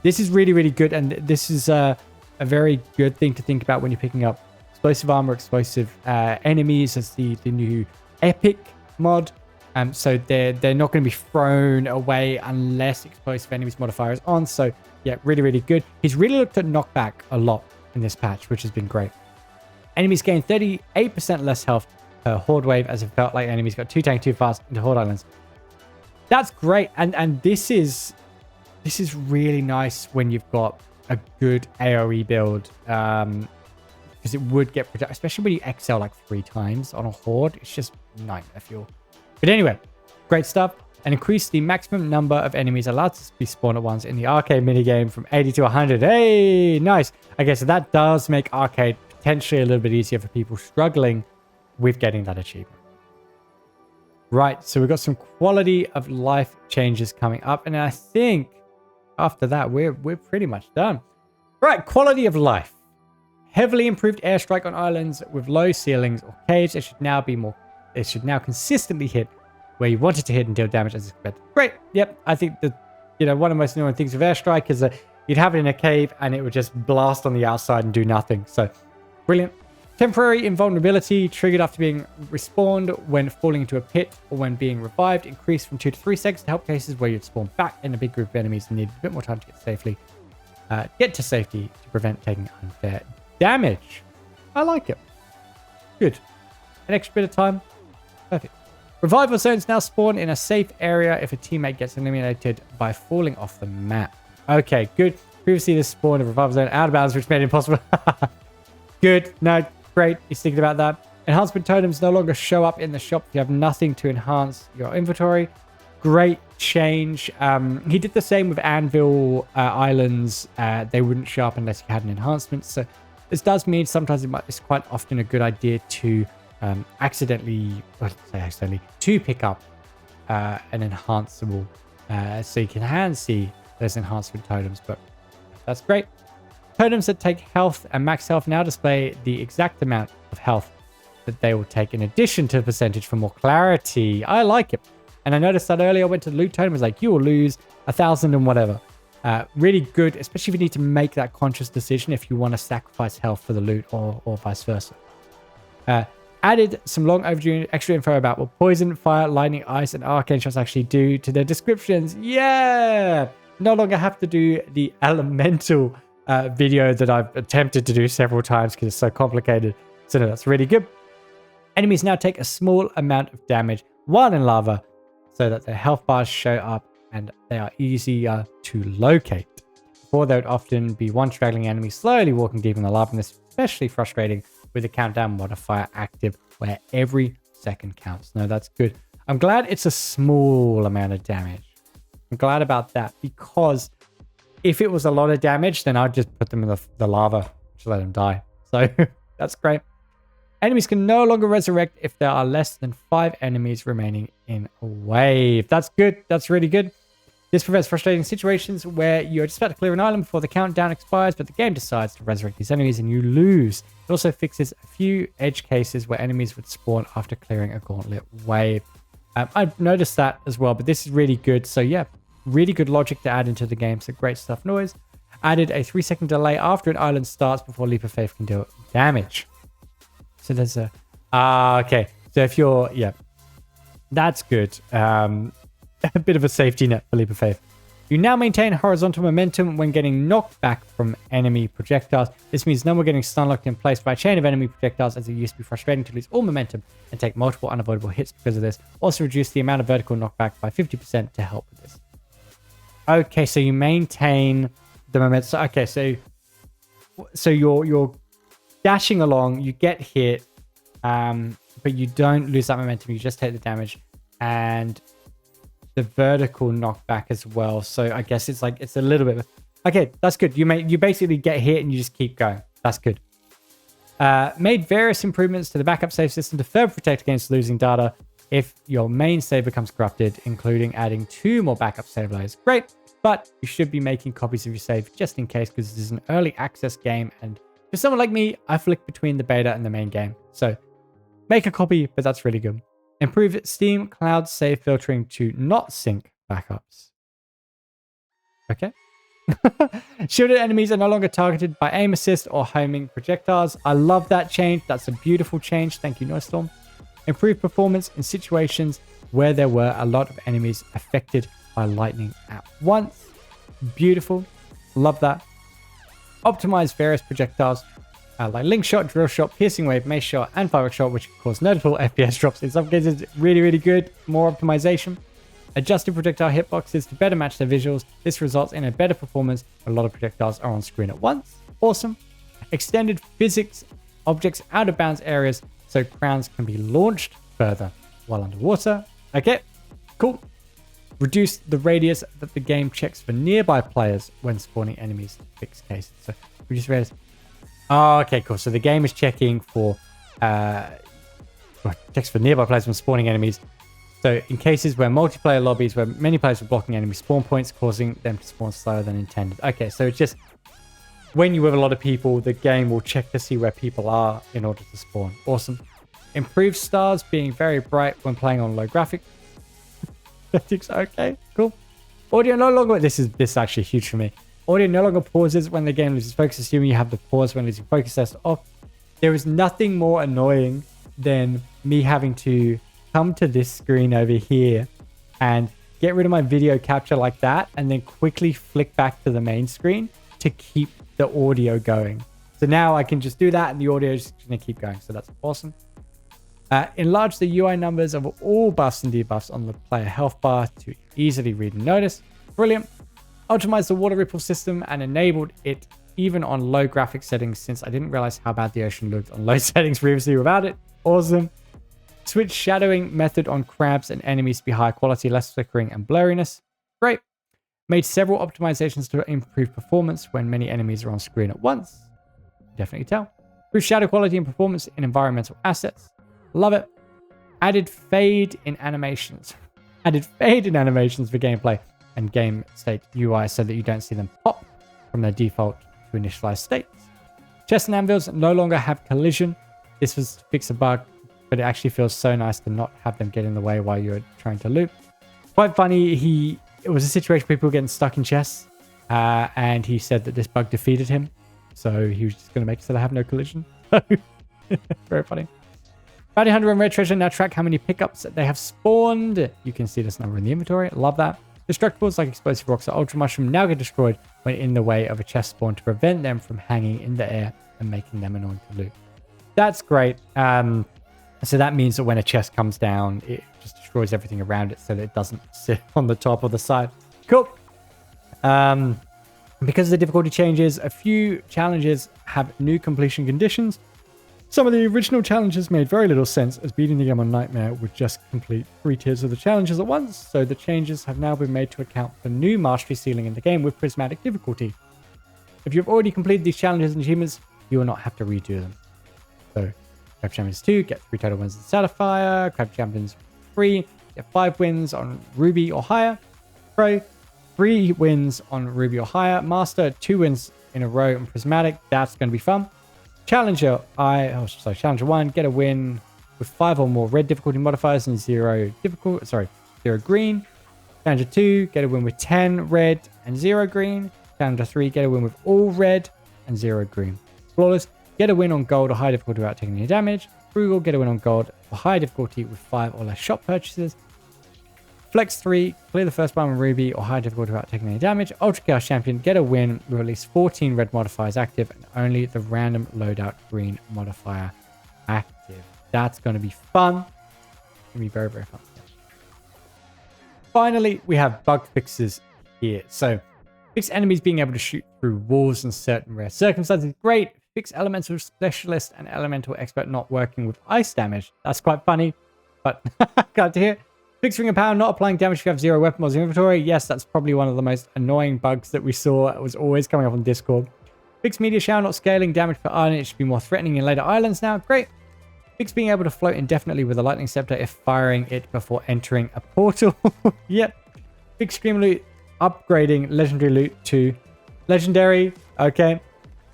A: This is really, really good, and this is a very good thing to think about when you're picking up explosive armor, explosive enemies as the new epic mod. So they're not going to be thrown away unless explosive enemies modifier is on. So yeah, really, really good. He's really looked at knockback a lot in this patch, which has been great. Enemies gain 38% less health per horde wave, as it felt like enemies got too tanky too fast into horde islands. That's great, and this is really nice when you've got a good AoE build, because it would get productive, especially when you excel like 3 times on a horde. It's just nightmare fuel. But anyway, great stuff. And increase the maximum number of enemies allowed to be spawned at once in the arcade minigame from 80 to 100. Hey, nice. Okay, so that does make arcade potentially a little bit easier for people struggling with getting that achievement. Right, so we've got some quality of life changes coming up. And I think after that, we're pretty much done. Right, quality of life. Heavily improved airstrike on islands with low ceilings or caves. It should now consistently hit where you want it to hit and deal damage as expected. Great. Yep. I think that, one of the most annoying things with airstrike is that you'd have it in a cave and it would just blast on the outside and do nothing. So brilliant. Temporary invulnerability triggered after being respawned when falling into a pit or when being revived, increased from 2 to 3 seconds to help cases where you'd spawn back in a big group of enemies and needed a bit more time to get to safety to prevent taking unfair damage. I like it. Good. An extra bit of time. Perfect. Revival zones now spawn in a safe area if a teammate gets eliminated by falling off the map. Okay, good. Previously, this spawned a revival zone out of bounds, which made it impossible. Good. No, great. He's thinking about that. Enhancement totems no longer show up in the shop if you have nothing to enhance your inventory. Great change. He did the same with Anvil Islands. They wouldn't show up unless you had an enhancement. So this does mean sometimes it's quite often a good idea to to pick up an enhanceable so you can see those enhancement totems. But that's great. Totems that take health and max health now display the exact amount of health that they will take in addition to the percentage for more clarity. I like it. And I noticed that earlier. I went to the loot totem. It was like, you will lose 1,000 and whatever. Really good, especially if you need to make that conscious decision if you want to sacrifice health for the loot or vice versa. Added some long overdue extra info about what poison, fire, lightning, ice, and arcane shots actually do to their descriptions. Yeah! No longer have to do the elemental video that I've attempted to do several times because it's so complicated. So no, that's really good. Enemies now take a small amount of damage while in lava so that their health bars show up and they are easier to locate. Before, there would often be one straggling enemy slowly walking deep in the lava, and this is especially frustrating with the countdown modifier active where every second counts. No, that's good. I'm glad it's a small amount of damage. I'm glad about that, because if it was a lot of damage, then I'd just put them in the lava to let them die. So that's great. Enemies can no longer resurrect if there are less than 5 enemies remaining in a wave. That's good. That's really good. This prevents frustrating situations where you're just about to clear an island before the countdown expires, but the game decides to resurrect these enemies and you lose. It also fixes a few edge cases where enemies would spawn after clearing a gauntlet wave. I've noticed that as well, but this is really good. So yeah, really good logic to add into the game. So great stuff. Noise added a 3-second delay after an island starts before Leap of Faith can deal damage. So there's a... okay. So if you're... Yeah. That's good. A bit of a safety net for Leap of Faith. You now maintain horizontal momentum when getting knocked back from enemy projectiles. This means no more getting stun locked in place by a chain of enemy projectiles, as it used to be frustrating to lose all momentum and take multiple unavoidable hits because of this. Also reduce the amount of vertical knockback by 50% to help with this. Okay, so you maintain the momentum. So, okay, so you're dashing along, you get hit, but you don't lose that momentum. You just take the damage and the vertical knockback as well. So I guess it's like it's a little bit. Okay, that's good. You basically get hit and you just keep going. That's good. Made various improvements to the backup save system to further protect against losing data if your main save becomes corrupted, including adding 2 more backup save layers. Great, but you should be making copies of your save just in case, because this is an early access game, and for someone like me, I flick between the beta and the main game. So make a copy, but that's really good. Improve Steam Cloud save filtering to not sync backups. Okay. Shielded enemies are no longer targeted by aim assist or homing projectiles. I love that change. That's a beautiful change. Thank you, Noisestorm. Improved performance in situations where there were a lot of enemies affected by lightning at once. Beautiful. Love that. Optimize various projectiles like link shot, drill shot, piercing wave, mace shot, and firework shot, which cause notable FPS drops. In some cases, really, really good. More optimization. Adjusted projectile hitboxes to better match their visuals. This results in a better performance when a lot of projectiles are on screen at once. Awesome. Extended physics objects out of bounds areas so crowns can be launched further while underwater. Okay, cool. Reduce the radius that the game checks for nearby players when spawning enemies in fixed cases. So reduce radius. Oh, okay, cool. So the game is checking for checks for nearby players when spawning enemies. So in cases where multiplayer lobbies where many players are blocking enemy spawn points, causing them to spawn slower than intended. Okay, so it's just when you're with a lot of people, the game will check to see where people are in order to spawn. Awesome. Improved stars being very bright when playing on low graphics. Okay, cool. Audio no longer, this is actually huge for me. Audio no longer pauses when the game loses focus, assuming you have the pause when losing focus test off. There is nothing more annoying than me having to come to this screen over here and get rid of my video capture like that and then quickly flick back to the main screen to keep the audio going. So now I can just do that and the audio is just going to keep going. So that's awesome. Enlarge the UI numbers of all buffs and debuffs on the player health bar to easily read and notice. Brilliant. Optimize the water ripple system and enabled it even on low graphic settings, since I didn't realize how bad the ocean looked on low settings previously without it. Awesome. Switch shadowing method on crabs and enemies to be higher quality, less flickering and blurriness. Great. Made several optimizations to improve performance when many enemies are on screen at once. Definitely tell. Improve shadow quality and performance in environmental assets. Love it. Added fade in animations. Added fade in animations for gameplay and game state UI so that you don't see them pop from their default to initialized states. Chests and anvils no longer have collision. This was to fix a bug, but it actually feels so nice to not have them get in the way while you're trying to loot. Quite funny, it was a situation where people were getting stuck in chests, and he said that this bug defeated him. So he was just going to make it so they have no collision. Very funny. Bounty Hunter and Red Treasure now track how many pickups they have spawned. You can see this number in the inventory. Love that. Destructibles like explosive rocks or ultra mushroom now get destroyed when in the way of a chest spawn to prevent them from hanging in the air and making them annoying to loot. That's great. So that means that when a chest comes down, it just destroys everything around it so that it doesn't sit on the top or the side. Cool. Because of the difficulty changes, a few challenges have new completion conditions. Some of the original challenges made very little sense, as beating the game on Nightmare would just complete 3 tiers of the challenges at once, so the changes have now been made to account for new mastery ceiling in the game with prismatic difficulty. If you've already completed these challenges and achievements, you will not have to redo them. So, Crab Champions 2, get 3 total wins in Sapphire. Crab Champions 3, get 5 wins on Ruby or higher. Pro, 3 wins on Ruby or higher. Master, 2 wins in a row in Prismatic. That's going to be fun. Challenger 1, get a win with 5 or more red difficulty modifiers and 0 green. Challenger 2, get a win with 10 red and 0 green. Challenger 3, get a win with all red and 0 green. Flawless, get a win on gold or high difficulty without taking any damage. Frugal, get a win on gold for high difficulty with 5 or less shop purchases. Flex 3, clear the first bomb on Ruby or high difficulty without taking any damage. Ultra Chaos Champion, get a win with at least 14 red modifiers active and only the random loadout green modifier active. That's going to be fun. It's going to be very, very fun. Finally, we have bug fixes here. So fix enemies being able to shoot through walls in certain rare circumstances. Great. Fix elemental specialist and elemental expert not working with ice damage. That's quite funny, but glad to hear. Fix ring of power not applying damage if you have 0 weapon mods in inventory. Yes, that's probably one of the most annoying bugs that we saw. It was always coming up on Discord. Fix meteor shower not scaling damage per island. It should be more threatening in later islands now. Great. Fix being able to float indefinitely with a lightning scepter if firing it before entering a portal. Yep. Fix scream loot upgrading legendary loot to legendary. Okay.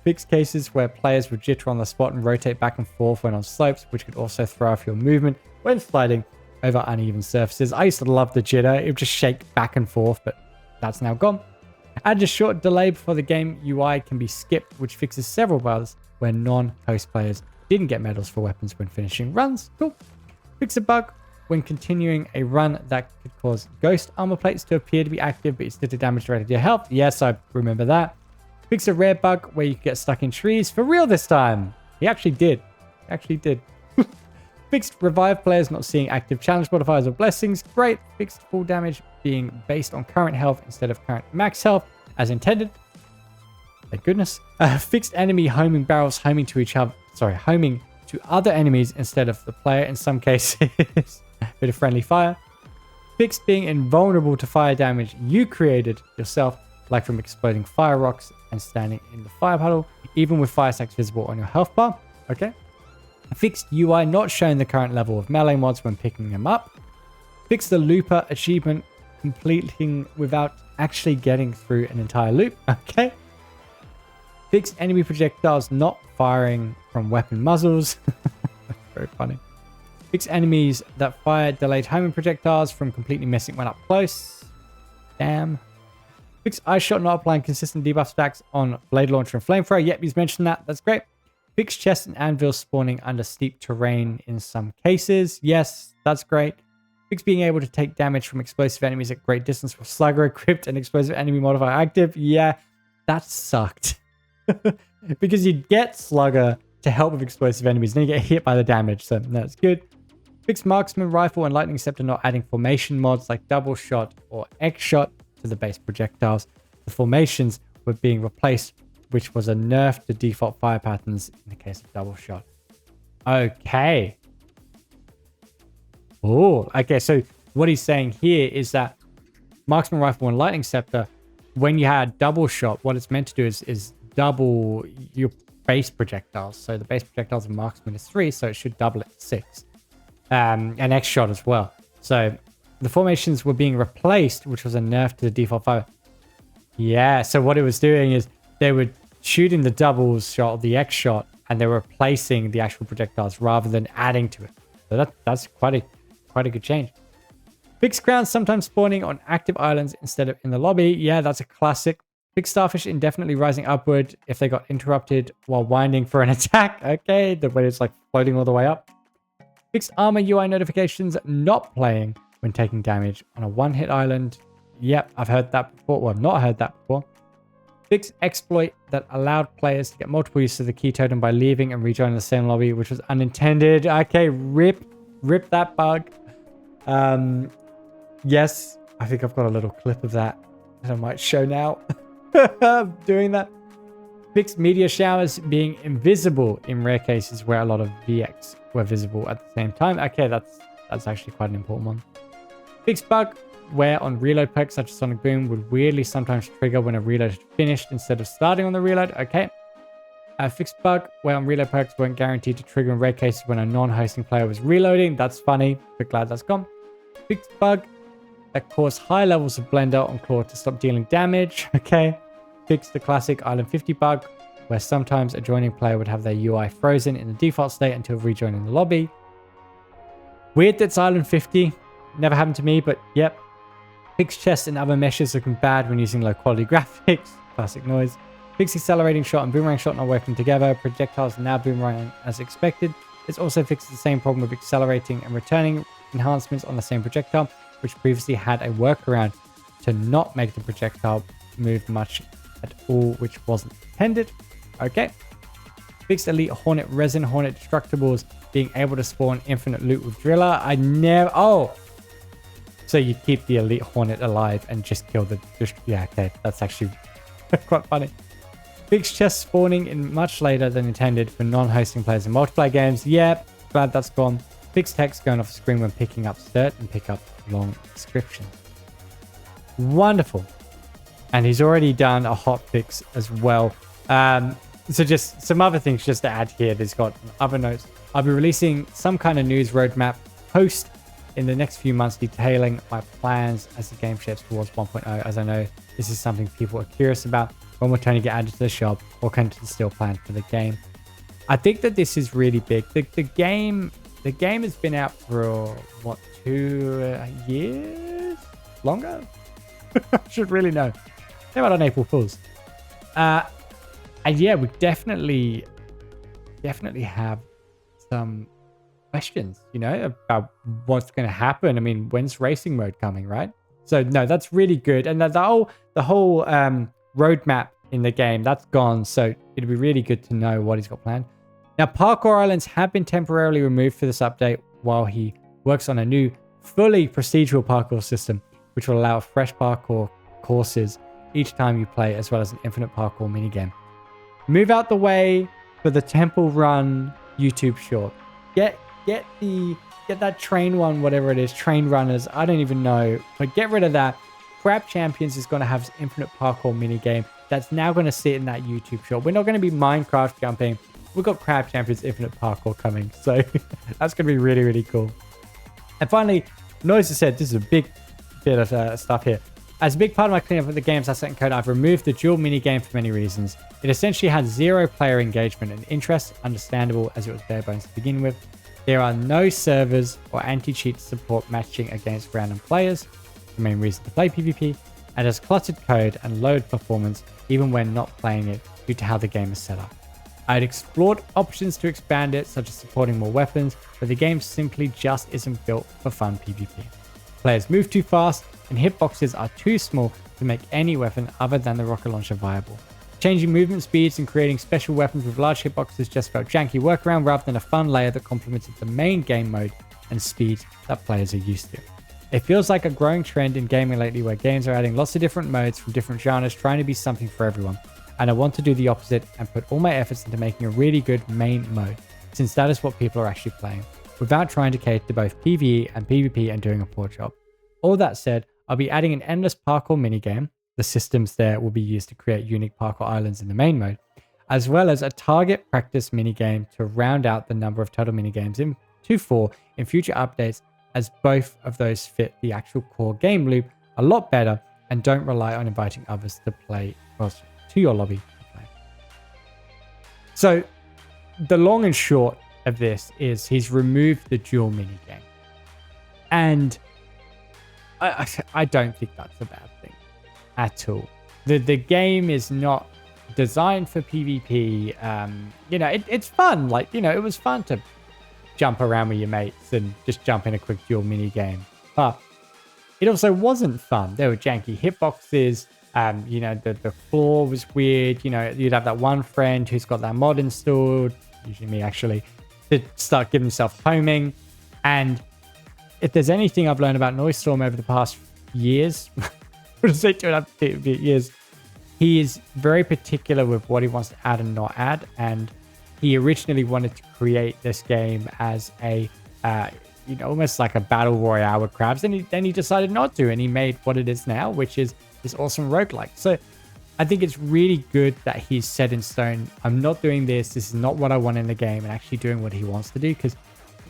A: Fix cases where players would jitter on the spot and rotate back and forth when on slopes, which could also throw off your movement when sliding over uneven surfaces. I used to love the jitter. It would just shake back and forth, but that's now gone. Add a short delay before the game UI can be skipped, which fixes several bugs where non-host players didn't get medals for weapons when finishing runs. Cool. Fix a bug when continuing a run that could cause ghost armor plates to appear to be active, but instead of damage directed to your health. Yes, I remember that. Fix a rare bug where you get stuck in trees. For real this time. He actually did. Fixed revive players not seeing active challenge modifiers or blessings. Great. Fixed full damage being based on current health instead of current max health as intended. Thank goodness. Fixed enemy homing barrels homing to other enemies instead of the player in some cases. Bit of friendly fire. Fixed being invulnerable to fire damage you created yourself, like from exploding fire rocks and standing in the fire puddle, even with fire stacks visible on your health bar. Okay. Fixed UI not showing the current level of melee mods when picking them up. Fix the looper achievement completing without actually getting through an entire loop. Okay. Fix enemy projectiles not firing from weapon muzzles. Very funny. Fix enemies that fire delayed homing projectiles from completely missing when up close. Damn. Fix ice shot not applying consistent debuff stacks on blade launcher and flamethrower. Yep, he's mentioned that. That's great. Fix chest and anvil spawning under steep terrain in some cases. Yes, that's great. Fix being able to take damage from explosive enemies at great distance with slugger equipped and explosive enemy modifier active. Yeah, that sucked. Because you get slugger to help with explosive enemies, then you get hit by the damage, so that's good. Fix marksman rifle and lightning scepter not adding formation mods like double shot or X shot to the base projectiles. The formations were being replaced, which was a nerf to default fire patterns in the case of double shot. Okay. Oh, okay. So what he's saying here is that marksman rifle and lightning scepter, when you had double shot, what it's meant to do is double your base projectiles. So the base projectiles of marksman is 3, so it should double it to 6. And X shot as well. So the formations were being replaced, which was a nerf to the default fire. Yeah, so what it was doing is they were shooting the doubles shot, the X shot, and they were replacing the actual projectiles rather than adding to it. So that's quite a good change. Fixed crowns sometimes spawning on active islands instead of in the lobby. Yeah, that's a classic. Fixed starfish indefinitely rising upward if they got interrupted while winding for an attack. Okay, the way it's like floating all the way up. Fixed armor UI notifications not playing when taking damage on a one-hit island. Yep, I've heard that before. Well, I've not heard that before. Fixed exploit that allowed players to get multiple uses of the key totem by leaving and rejoining the same lobby, which was unintended. Okay, rip that bug. Yes, I think I've got a little clip of that I might show now. Doing that. Fixed meteor showers being invisible in rare cases where a lot of VX were visible at the same time. Okay, that's actually quite an important one. Fixed bug where on reload perks such as Sonic Boom would weirdly sometimes trigger when a reload had finished instead of starting on the reload. Okay. Fixed bug where on reload perks weren't guaranteed to trigger in rare cases when a non-hosting player was reloading. That's funny, but glad that's gone. Fixed bug that caused high levels of blender on claw to stop dealing damage. Okay. Fix the classic Island 50 bug, where sometimes a joining player would have their UI frozen in the default state until rejoining the lobby. Weird that's Island 50. Never happened to me, but yep. Fix chests and other meshes looking bad when using low quality graphics. Classic noise. Fix accelerating shot and boomerang shot not working together. Projectiles now boomerang as expected. This also fixes the same problem with accelerating and returning enhancements on the same projectile, which previously had a workaround to not make the projectile move much at all, which wasn't intended. Okay. Fixed elite hornet resin hornet destructibles being able to spawn infinite loot with driller. I never... Oh! So you keep the elite hornet alive and just kill the... Yeah, okay. That's actually quite funny. Fixed chests spawning in much later than intended for non-hosting players in multiplayer games. Yep, glad that's gone. Fixed text going off the screen when picking up cert and pick up long description. Wonderful. And he's already done a hot fix as well. So just some other things just to add here. There's got other notes. I'll be releasing some kind of news roadmap post in the next few months detailing my plans as the game shapes towards 1.0, as I know this is something people are curious about. When will Tony get added to the shop, or can it still plan for the game? I think that this is really big. The game has been out for, what, 2 years? Longer? I should really know. Came out on April Fools. And yeah, we definitely have some questions, you know, about what's going to happen. I mean, when's racing mode coming, right? So no, that's really good. And the whole roadmap in the game, that's gone. So it'd be really good to know what he's got planned. Now, parkour islands have been temporarily removed for this update while he works on a new fully procedural parkour system, which will allow fresh parkour courses each time you play, as well as an infinite parkour minigame. Move out the way for the Temple Run YouTube short. Get that train one, whatever it is, train runners. I don't even know, but get rid of that. Crab Champions is going to have this infinite parkour minigame that's now going to sit in that YouTube short. We're not going to be Minecraft jumping. We've got Crab Champions infinite parkour coming, so that's going to be really, really cool. And finally, Noise has said, this is a big bit of stuff here. As a big part of my cleanup of the game's asset and code, I've removed the dual minigame for many reasons. It essentially had 0 player engagement and interest, understandable as it was bare bones to begin with. There are no servers or anti-cheat to support matching against random players, the main reason to play PvP, and has cluttered code and load performance even when not playing it due to how the game is set up. I had explored options to expand it, such as supporting more weapons, but the game simply just isn't built for fun PvP. Players move too fast, and hitboxes are too small to make any weapon other than the rocket launcher viable. Changing movement speeds and creating special weapons with large hitboxes just felt janky workaround rather than a fun layer that complemented the main game mode and speed that players are used to. It feels like a growing trend in gaming lately where games are adding lots of different modes from different genres trying to be something for everyone. And I want to do the opposite and put all my efforts into making a really good main mode, since that is what people are actually playing, without trying to cater to both PvE and PvP and doing a poor job. All that said, I'll be adding an endless parkour minigame. The systems there will be used to create unique parkour islands in the main mode, as well as a target practice minigame to round out the number of total minigames to 4 in future updates, as both of those fit the actual core game loop a lot better and don't rely on inviting others to play to your lobby to play. So the long and short of this is he's removed the dual minigame. And I don't think that's a bad thing at all. The game is not designed for PvP. You know, it's fun. Like, you know, it was fun to jump around with your mates and just jump in a quick dual mini game. But it also wasn't fun. There were janky hitboxes. You know, the floor was weird. You know, you'd have that one friend who's got that mod installed, usually me actually, to start giving himself homing. And if there's anything I've learned about Noisestorm over the past years, what does it do? Years? He is very particular with what he wants to add and not add. And he originally wanted to create this game as a, you know, almost like a battle royale with crabs. And then he decided not to, and he made what it is now, which is this awesome roguelike. So I think it's really good that he's set in stone. I'm not doing this. This is not what I want in the game, and actually doing what he wants to do, because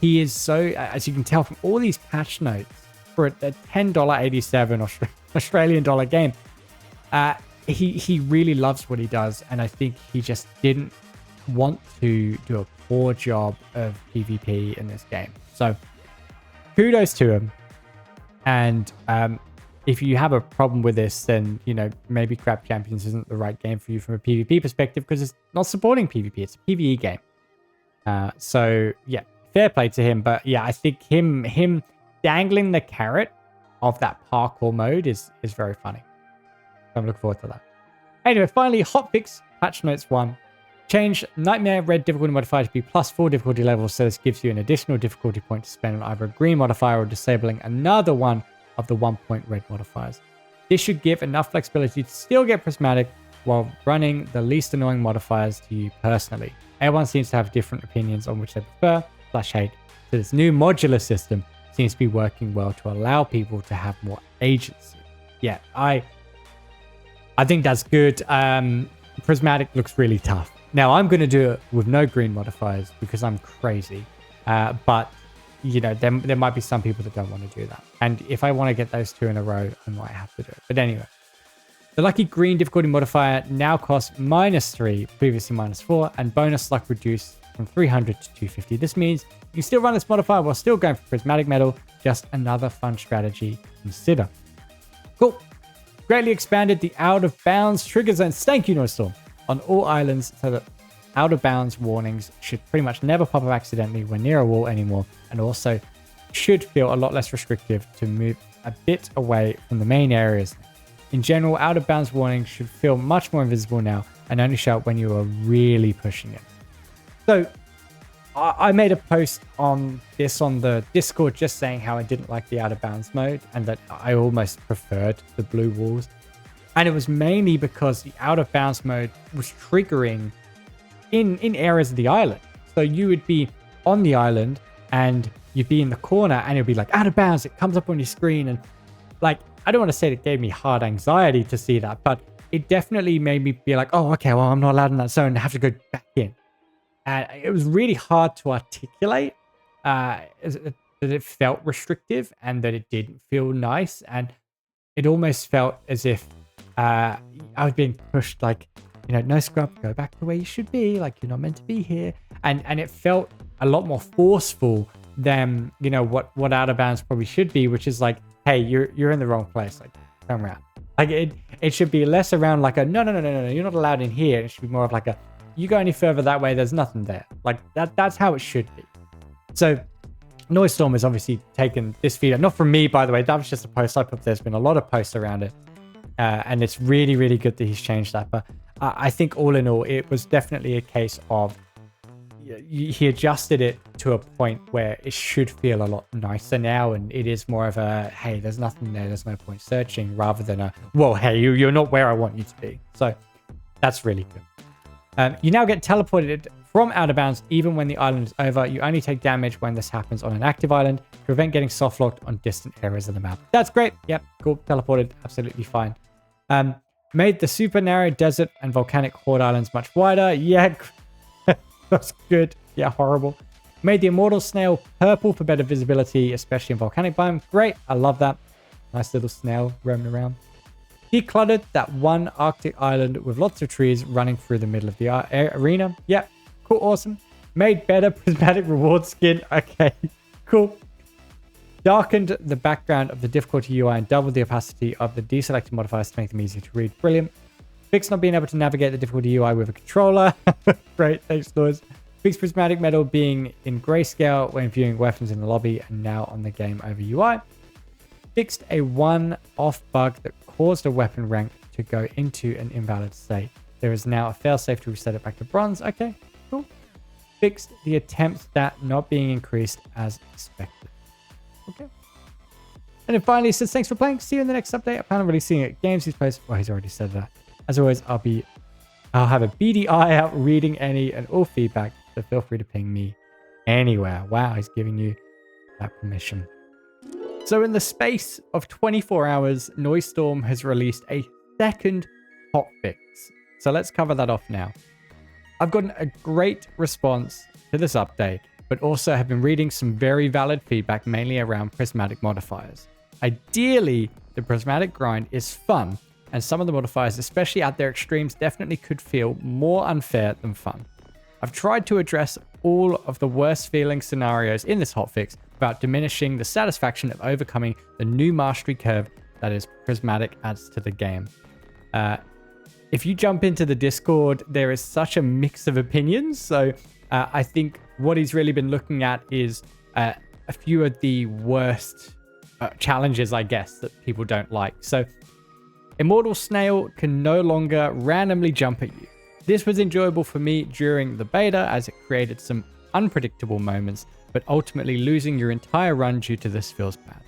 A: he is so, as you can tell from all these patch notes, for a $10.87 Australian dollar game, he really loves what he does. And I think he just didn't want to do a poor job of PvP in this game. So kudos to him. And if you have a problem with this, then, you know, maybe Crab Champions isn't the right game for you from a PvP perspective, because it's not supporting PvP. It's a PvE game. So yeah, fair play to him. But yeah, I think him dangling the carrot of that parkour mode is very funny. I'm looking forward to that. Anyway, finally, hotfix patch notes 1. Change Nightmare Red difficulty modifier to be +4 difficulty levels, so this gives you an additional difficulty point to spend on either a green modifier or disabling another one of the 1-point red modifiers. This should give enough flexibility to still get prismatic while running the least annoying modifiers to you personally. Everyone seems to have different opinions on which they prefer / hate, so this new modular system seems to be working well to allow people to have more agency. Yeah, I think that's good. Prismatic looks really tough. Now, I'm going to do it with no green modifiers because I'm crazy. But, you know, there might be some people that don't want to do that. And if I want to get those 2 in a row, I might have to do it. But anyway, the lucky green difficulty modifier now costs -3, previously -4, and bonus luck reduced from 300 to 250. This means you can still run this modifier while still going for prismatic metal. Just another fun strategy to consider. Cool. Greatly expanded the out of bounds trigger zones. Thank you, Noisestorm. On all islands, so that out of bounds warnings should pretty much never pop up accidentally when near a wall anymore, and also should feel a lot less restrictive to move a bit away from the main areas. In general, out of bounds warnings should feel much more invisible now and only show up when you are really pushing it. So I made a post on this on the Discord just saying how I didn't like the out of bounds mode and that I almost preferred the blue walls. And it was mainly because the out of bounds mode was triggering in areas of the island. So you would be on the island and you'd be in the corner and it'd be like out of bounds. It comes up on your screen. And like, I don't want to say it gave me hard anxiety to see that, but it definitely made me be like, oh, okay, well, I'm not allowed in that zone. I have to go back in. And it was really hard to articulate that it felt restrictive and that it didn't feel nice. And it almost felt as if I was being pushed like, you know, NoScrub, go back to where you should be. Like, you're not meant to be here. And it felt a lot more forceful than, you know, what out of bounds probably should be, which is like, hey, you're in the wrong place. Like, come around. Like, it should be less around like a, no, you're not allowed in here. It should be more of like a, you go any further that way, there's nothing there. Like, that's how it should be. So Noisestorm has obviously taken this feedback, not from me, by the way. That was just a post I put. There's been a lot of posts around it. And it's really, really good that he's changed that. But I think all in all, it was definitely a case of he adjusted it to a point where it should feel a lot nicer now. And it is more of a, hey, there's nothing there. There's no point searching, rather than a, well, hey, you're not where I want you to be. So that's really good. You now get teleported from out of bounds even when the island is over. You only take damage when this happens on an active island to prevent getting soft locked on distant areas of the map. That's great. Yep, cool. Teleported. Absolutely fine. Made the super narrow desert and volcanic horde islands much wider. Yeah, that's good. Yeah, horrible. Made the immortal snail purple for better visibility, especially in volcanic biome. Great. I love that. Nice little snail roaming around. Decluttered that one Arctic island with lots of trees running through the middle of the arena. Yeah, cool, awesome. Made better prismatic reward skin. Okay, cool. Darkened the background of the difficulty UI and doubled the opacity of the deselected modifiers to make them easier to read. Brilliant. Fixed not being able to navigate the difficulty UI with a controller. Great, thanks, Noise. Fixed prismatic metal being in grayscale when viewing weapons in the lobby and now on the game over UI. Fixed a one-off bug that caused a weapon rank to go into an invalid state. There is now a failsafe to reset it back to bronze. Okay, cool. Fixed the attempt that not being increased as expected. Okay. And then finally, he says, thanks for playing. See you in the next update. I plan on releasing it. Games he's posted. Well, he's already said that. As always, I'll have a beady eye out reading any and all feedback. So feel free to ping me anywhere. Wow, he's giving you that permission. So in the space of 24 hours, Noisestorm has released a second hotfix. So let's cover that off now. I've gotten a great response to this update, but also have been reading some very valid feedback, mainly around prismatic modifiers. Ideally, the prismatic grind is fun, and some of the modifiers, especially at their extremes, definitely could feel more unfair than fun. I've tried to address all of the worst feeling scenarios in this hotfix without diminishing the satisfaction of overcoming the new mastery curve that is prismatic adds to the game. If you jump into the Discord, there is such a mix of opinions. So I think what he's really been looking at is a few of the worst challenges, I guess, that people don't like. So Immortal Snail can no longer randomly jump at you. This was enjoyable for me during the beta as it created some unpredictable moments, but ultimately losing your entire run due to this feels bad.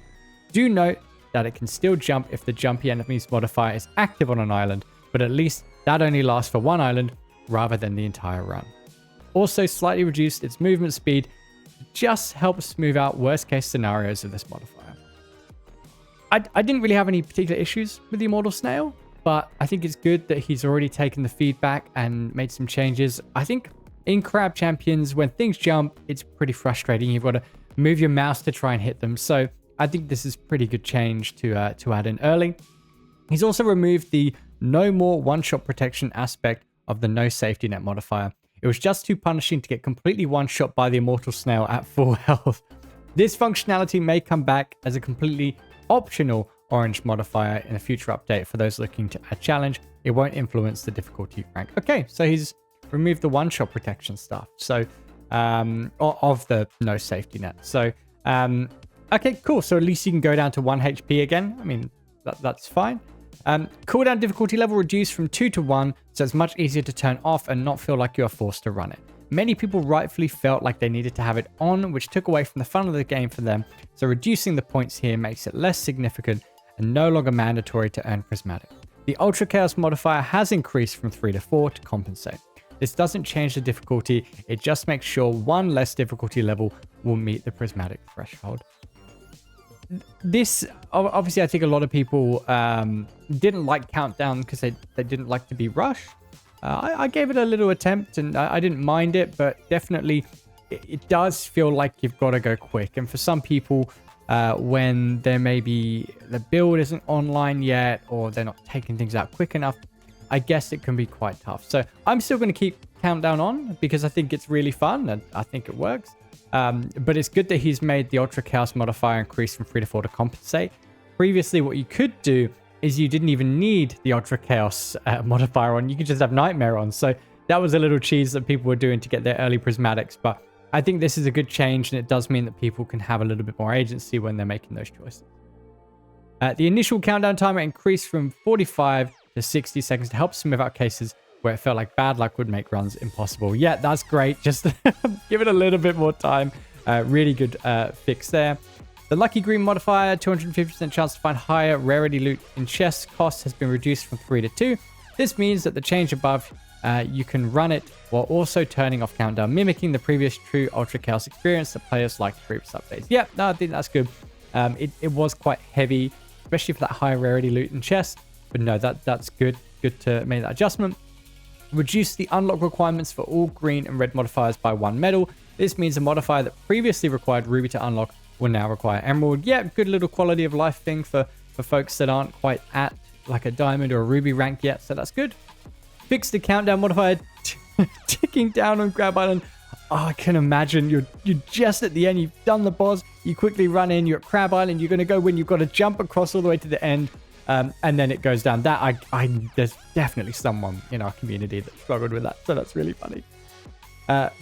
A: Do note that it can still jump if the jumpy enemies modifier is active on an island, but at least that only lasts for one island rather than the entire run. Also slightly reduced its movement speed, just helps smooth out worst case scenarios of this modifier. I didn't really have any particular issues with the Immortal Snail, but I think it's good that he's already taken the feedback and made some changes. I think in Crab Champions, when things jump, it's pretty frustrating. You've got to move your mouse to try and hit them. So I think this is pretty good change to add in early. He's also removed the no more one-shot protection aspect of the no safety net modifier. It was just too punishing to get completely one-shot by the Immortal Snail at full health. This functionality may come back as a completely optional orange modifier in a future update for those looking to add challenge. It won't influence the difficulty rank. Okay, so he's removed the one-shot protection stuff. So, of the no safety net. So, okay, cool. So at least you can go down to 1 HP again. I mean, that's fine. Cooldown difficulty level reduced from 2 to 1, so it's much easier to turn off and not feel like you are forced to run it. Many people rightfully felt like they needed to have it on, which took away from the fun of the game for them, so reducing the points here makes it less significant and no longer mandatory to earn Prismatic. The Ultra Chaos modifier has increased from 3 to 4 to compensate. This doesn't change the difficulty, it just makes sure one less difficulty level will meet the Prismatic threshold. This, obviously, I think a lot of people didn't like Countdown because they didn't like to be rushed. I gave it a little attempt and I didn't mind it, but definitely it does feel like you've got to go quick. And for some people, when there may be the build isn't online yet or they're not taking things out quick enough, I guess it can be quite tough. So I'm still going to keep Countdown on because I think it's really fun and I think it works. But it's good that he's made the Ultra Chaos modifier increase from 3 to 4 to compensate. Previously, what you could do is you didn't even need the Ultra Chaos modifier on. You could just have Nightmare on. So that was a little cheese that people were doing to get their early Prismatics. But I think this is a good change, and it does mean that people can have a little bit more agency when they're making those choices. The initial countdown timer increased from 45 to 60 seconds to help smooth out cases where it felt like bad luck would make runs impossible. Yeah, that's great. Just give it a little bit more time. Really good fix there. The Lucky Green modifier, 250% chance to find higher rarity loot in chests cost has been reduced from 3 to 2. This means that the change above, you can run it while also turning off countdown, mimicking the previous true Ultra Chaos experience that players liked previous updates. Yeah, no, I think that's good. It was quite heavy, especially for that high rarity loot in chest. But no, that's good. Good to make that adjustment. Reduce the unlock requirements for all green and red modifiers by 1 medal. This means a modifier that previously required ruby to unlock will now require emerald. Yeah, good little quality of life thing for folks that aren't quite at like a diamond or a ruby rank yet, so that's good. Fix the countdown modifier ticking down on Crab Island. Oh, I can imagine you're just at the end, you've done the boss, you quickly run in, you're at Crab Island, you're going to go win, you've got to jump across all the way to the end, and then it goes down. That there's definitely someone in our community that struggled with that, so that's really funny.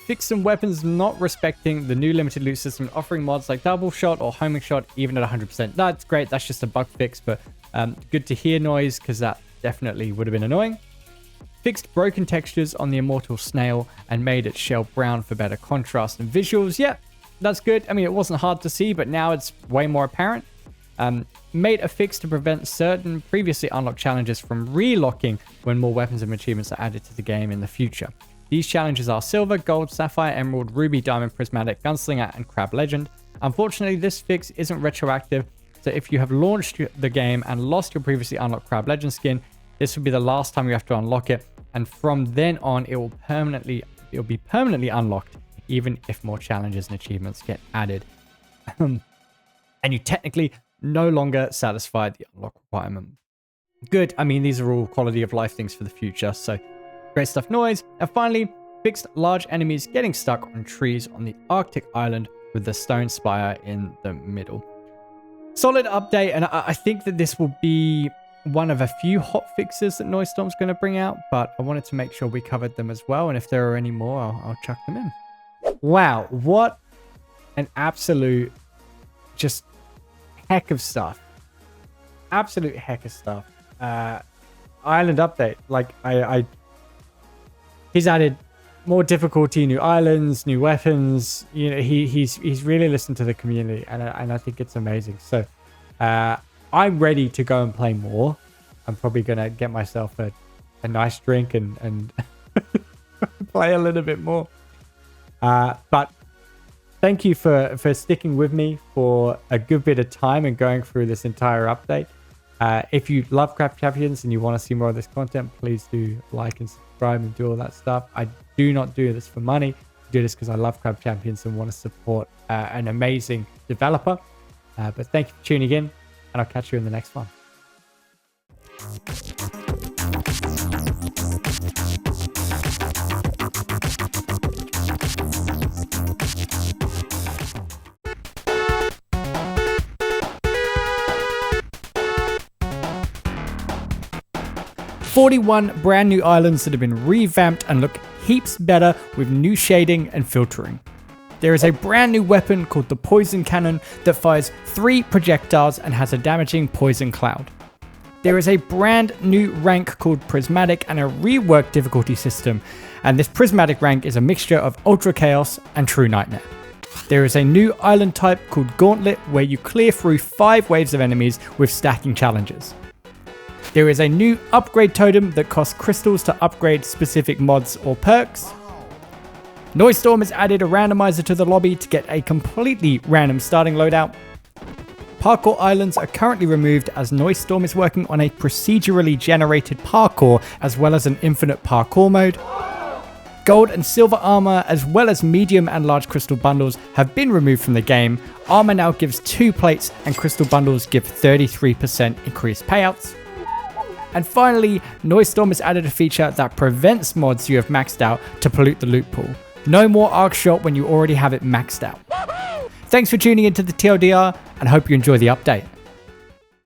A: Fix some weapons not respecting the new limited loot system, offering mods like double shot or homing shot even at 100%. That's great. That's just a bug fix, but good to hear noise because that definitely would have been annoying. Fixed broken textures on the Immortal Snail and made it shell brown for better contrast and visuals. Yeah, that's good. I mean, it wasn't hard to see, but now it's way more apparent. Made a fix to prevent certain previously unlocked challenges from relocking when more weapons and achievements are added to the game in the future. These challenges are Silver, Gold, Sapphire, Emerald, Ruby, Diamond, Prismatic, Gunslinger, and Crab Legend. Unfortunately, this fix isn't retroactive, so if you have launched the game and lost your previously unlocked Crab Legend skin, this will be the last time you have to unlock it, and from then on, it will be permanently unlocked, even if more challenges and achievements get added. And you technically no longer satisfy the unlock requirement. Good. I mean, these are all quality of life things for the future, so great stuff, noise. And finally, fixed large enemies getting stuck on trees on the Arctic island with the stone spire in the middle. Solid update, and I think that this will be one of a few hot fixes that Noisestorm's going to bring out, but I wanted to make sure we covered them as well, and if there are any more, I'll chuck them in. Wow, what an absolute just heck of stuff. Absolute heck of stuff. Island update. Like, he's added more difficulty, new islands, new weapons. You know, he's really listened to the community, and I think it's amazing. So I'm ready to go and play more. I'm probably going to get myself a nice drink and play a little bit more. But thank you for sticking with me for a good bit of time and going through this entire update. If you love Craft Champions and you want to see more of this content, please do like and subscribe and do all that stuff. I do not do this for money. I do this because I love Craft Champions and want to support an amazing developer. But thank you for tuning in, and I'll catch you in the next one. 41 brand new islands that have been revamped and look heaps better with new shading and filtering. There is a brand new weapon called the Poison Cannon that fires 3 projectiles and has a damaging poison cloud. There is a brand new rank called Prismatic and a reworked difficulty system, and this Prismatic rank is a mixture of Ultra Chaos and True Nightmare. There is a new island type called Gauntlet where you clear through 5 waves of enemies with stacking challenges. There is a new upgrade totem that costs crystals to upgrade specific mods or perks. Noisestorm has added a randomizer to the lobby to get a completely random starting loadout. Parkour islands are currently removed as Noisestorm is working on a procedurally generated parkour as well as an infinite parkour mode. Gold and silver armor as well as medium and large crystal bundles have been removed from the game. Armor now gives 2 plates and crystal bundles give 33% increased payouts. And finally, Noisestorm has added a feature that prevents mods you have maxed out to pollute the loot pool. No more arc shot when you already have it maxed out. Thanks for tuning into the TLDR and hope you enjoy the update.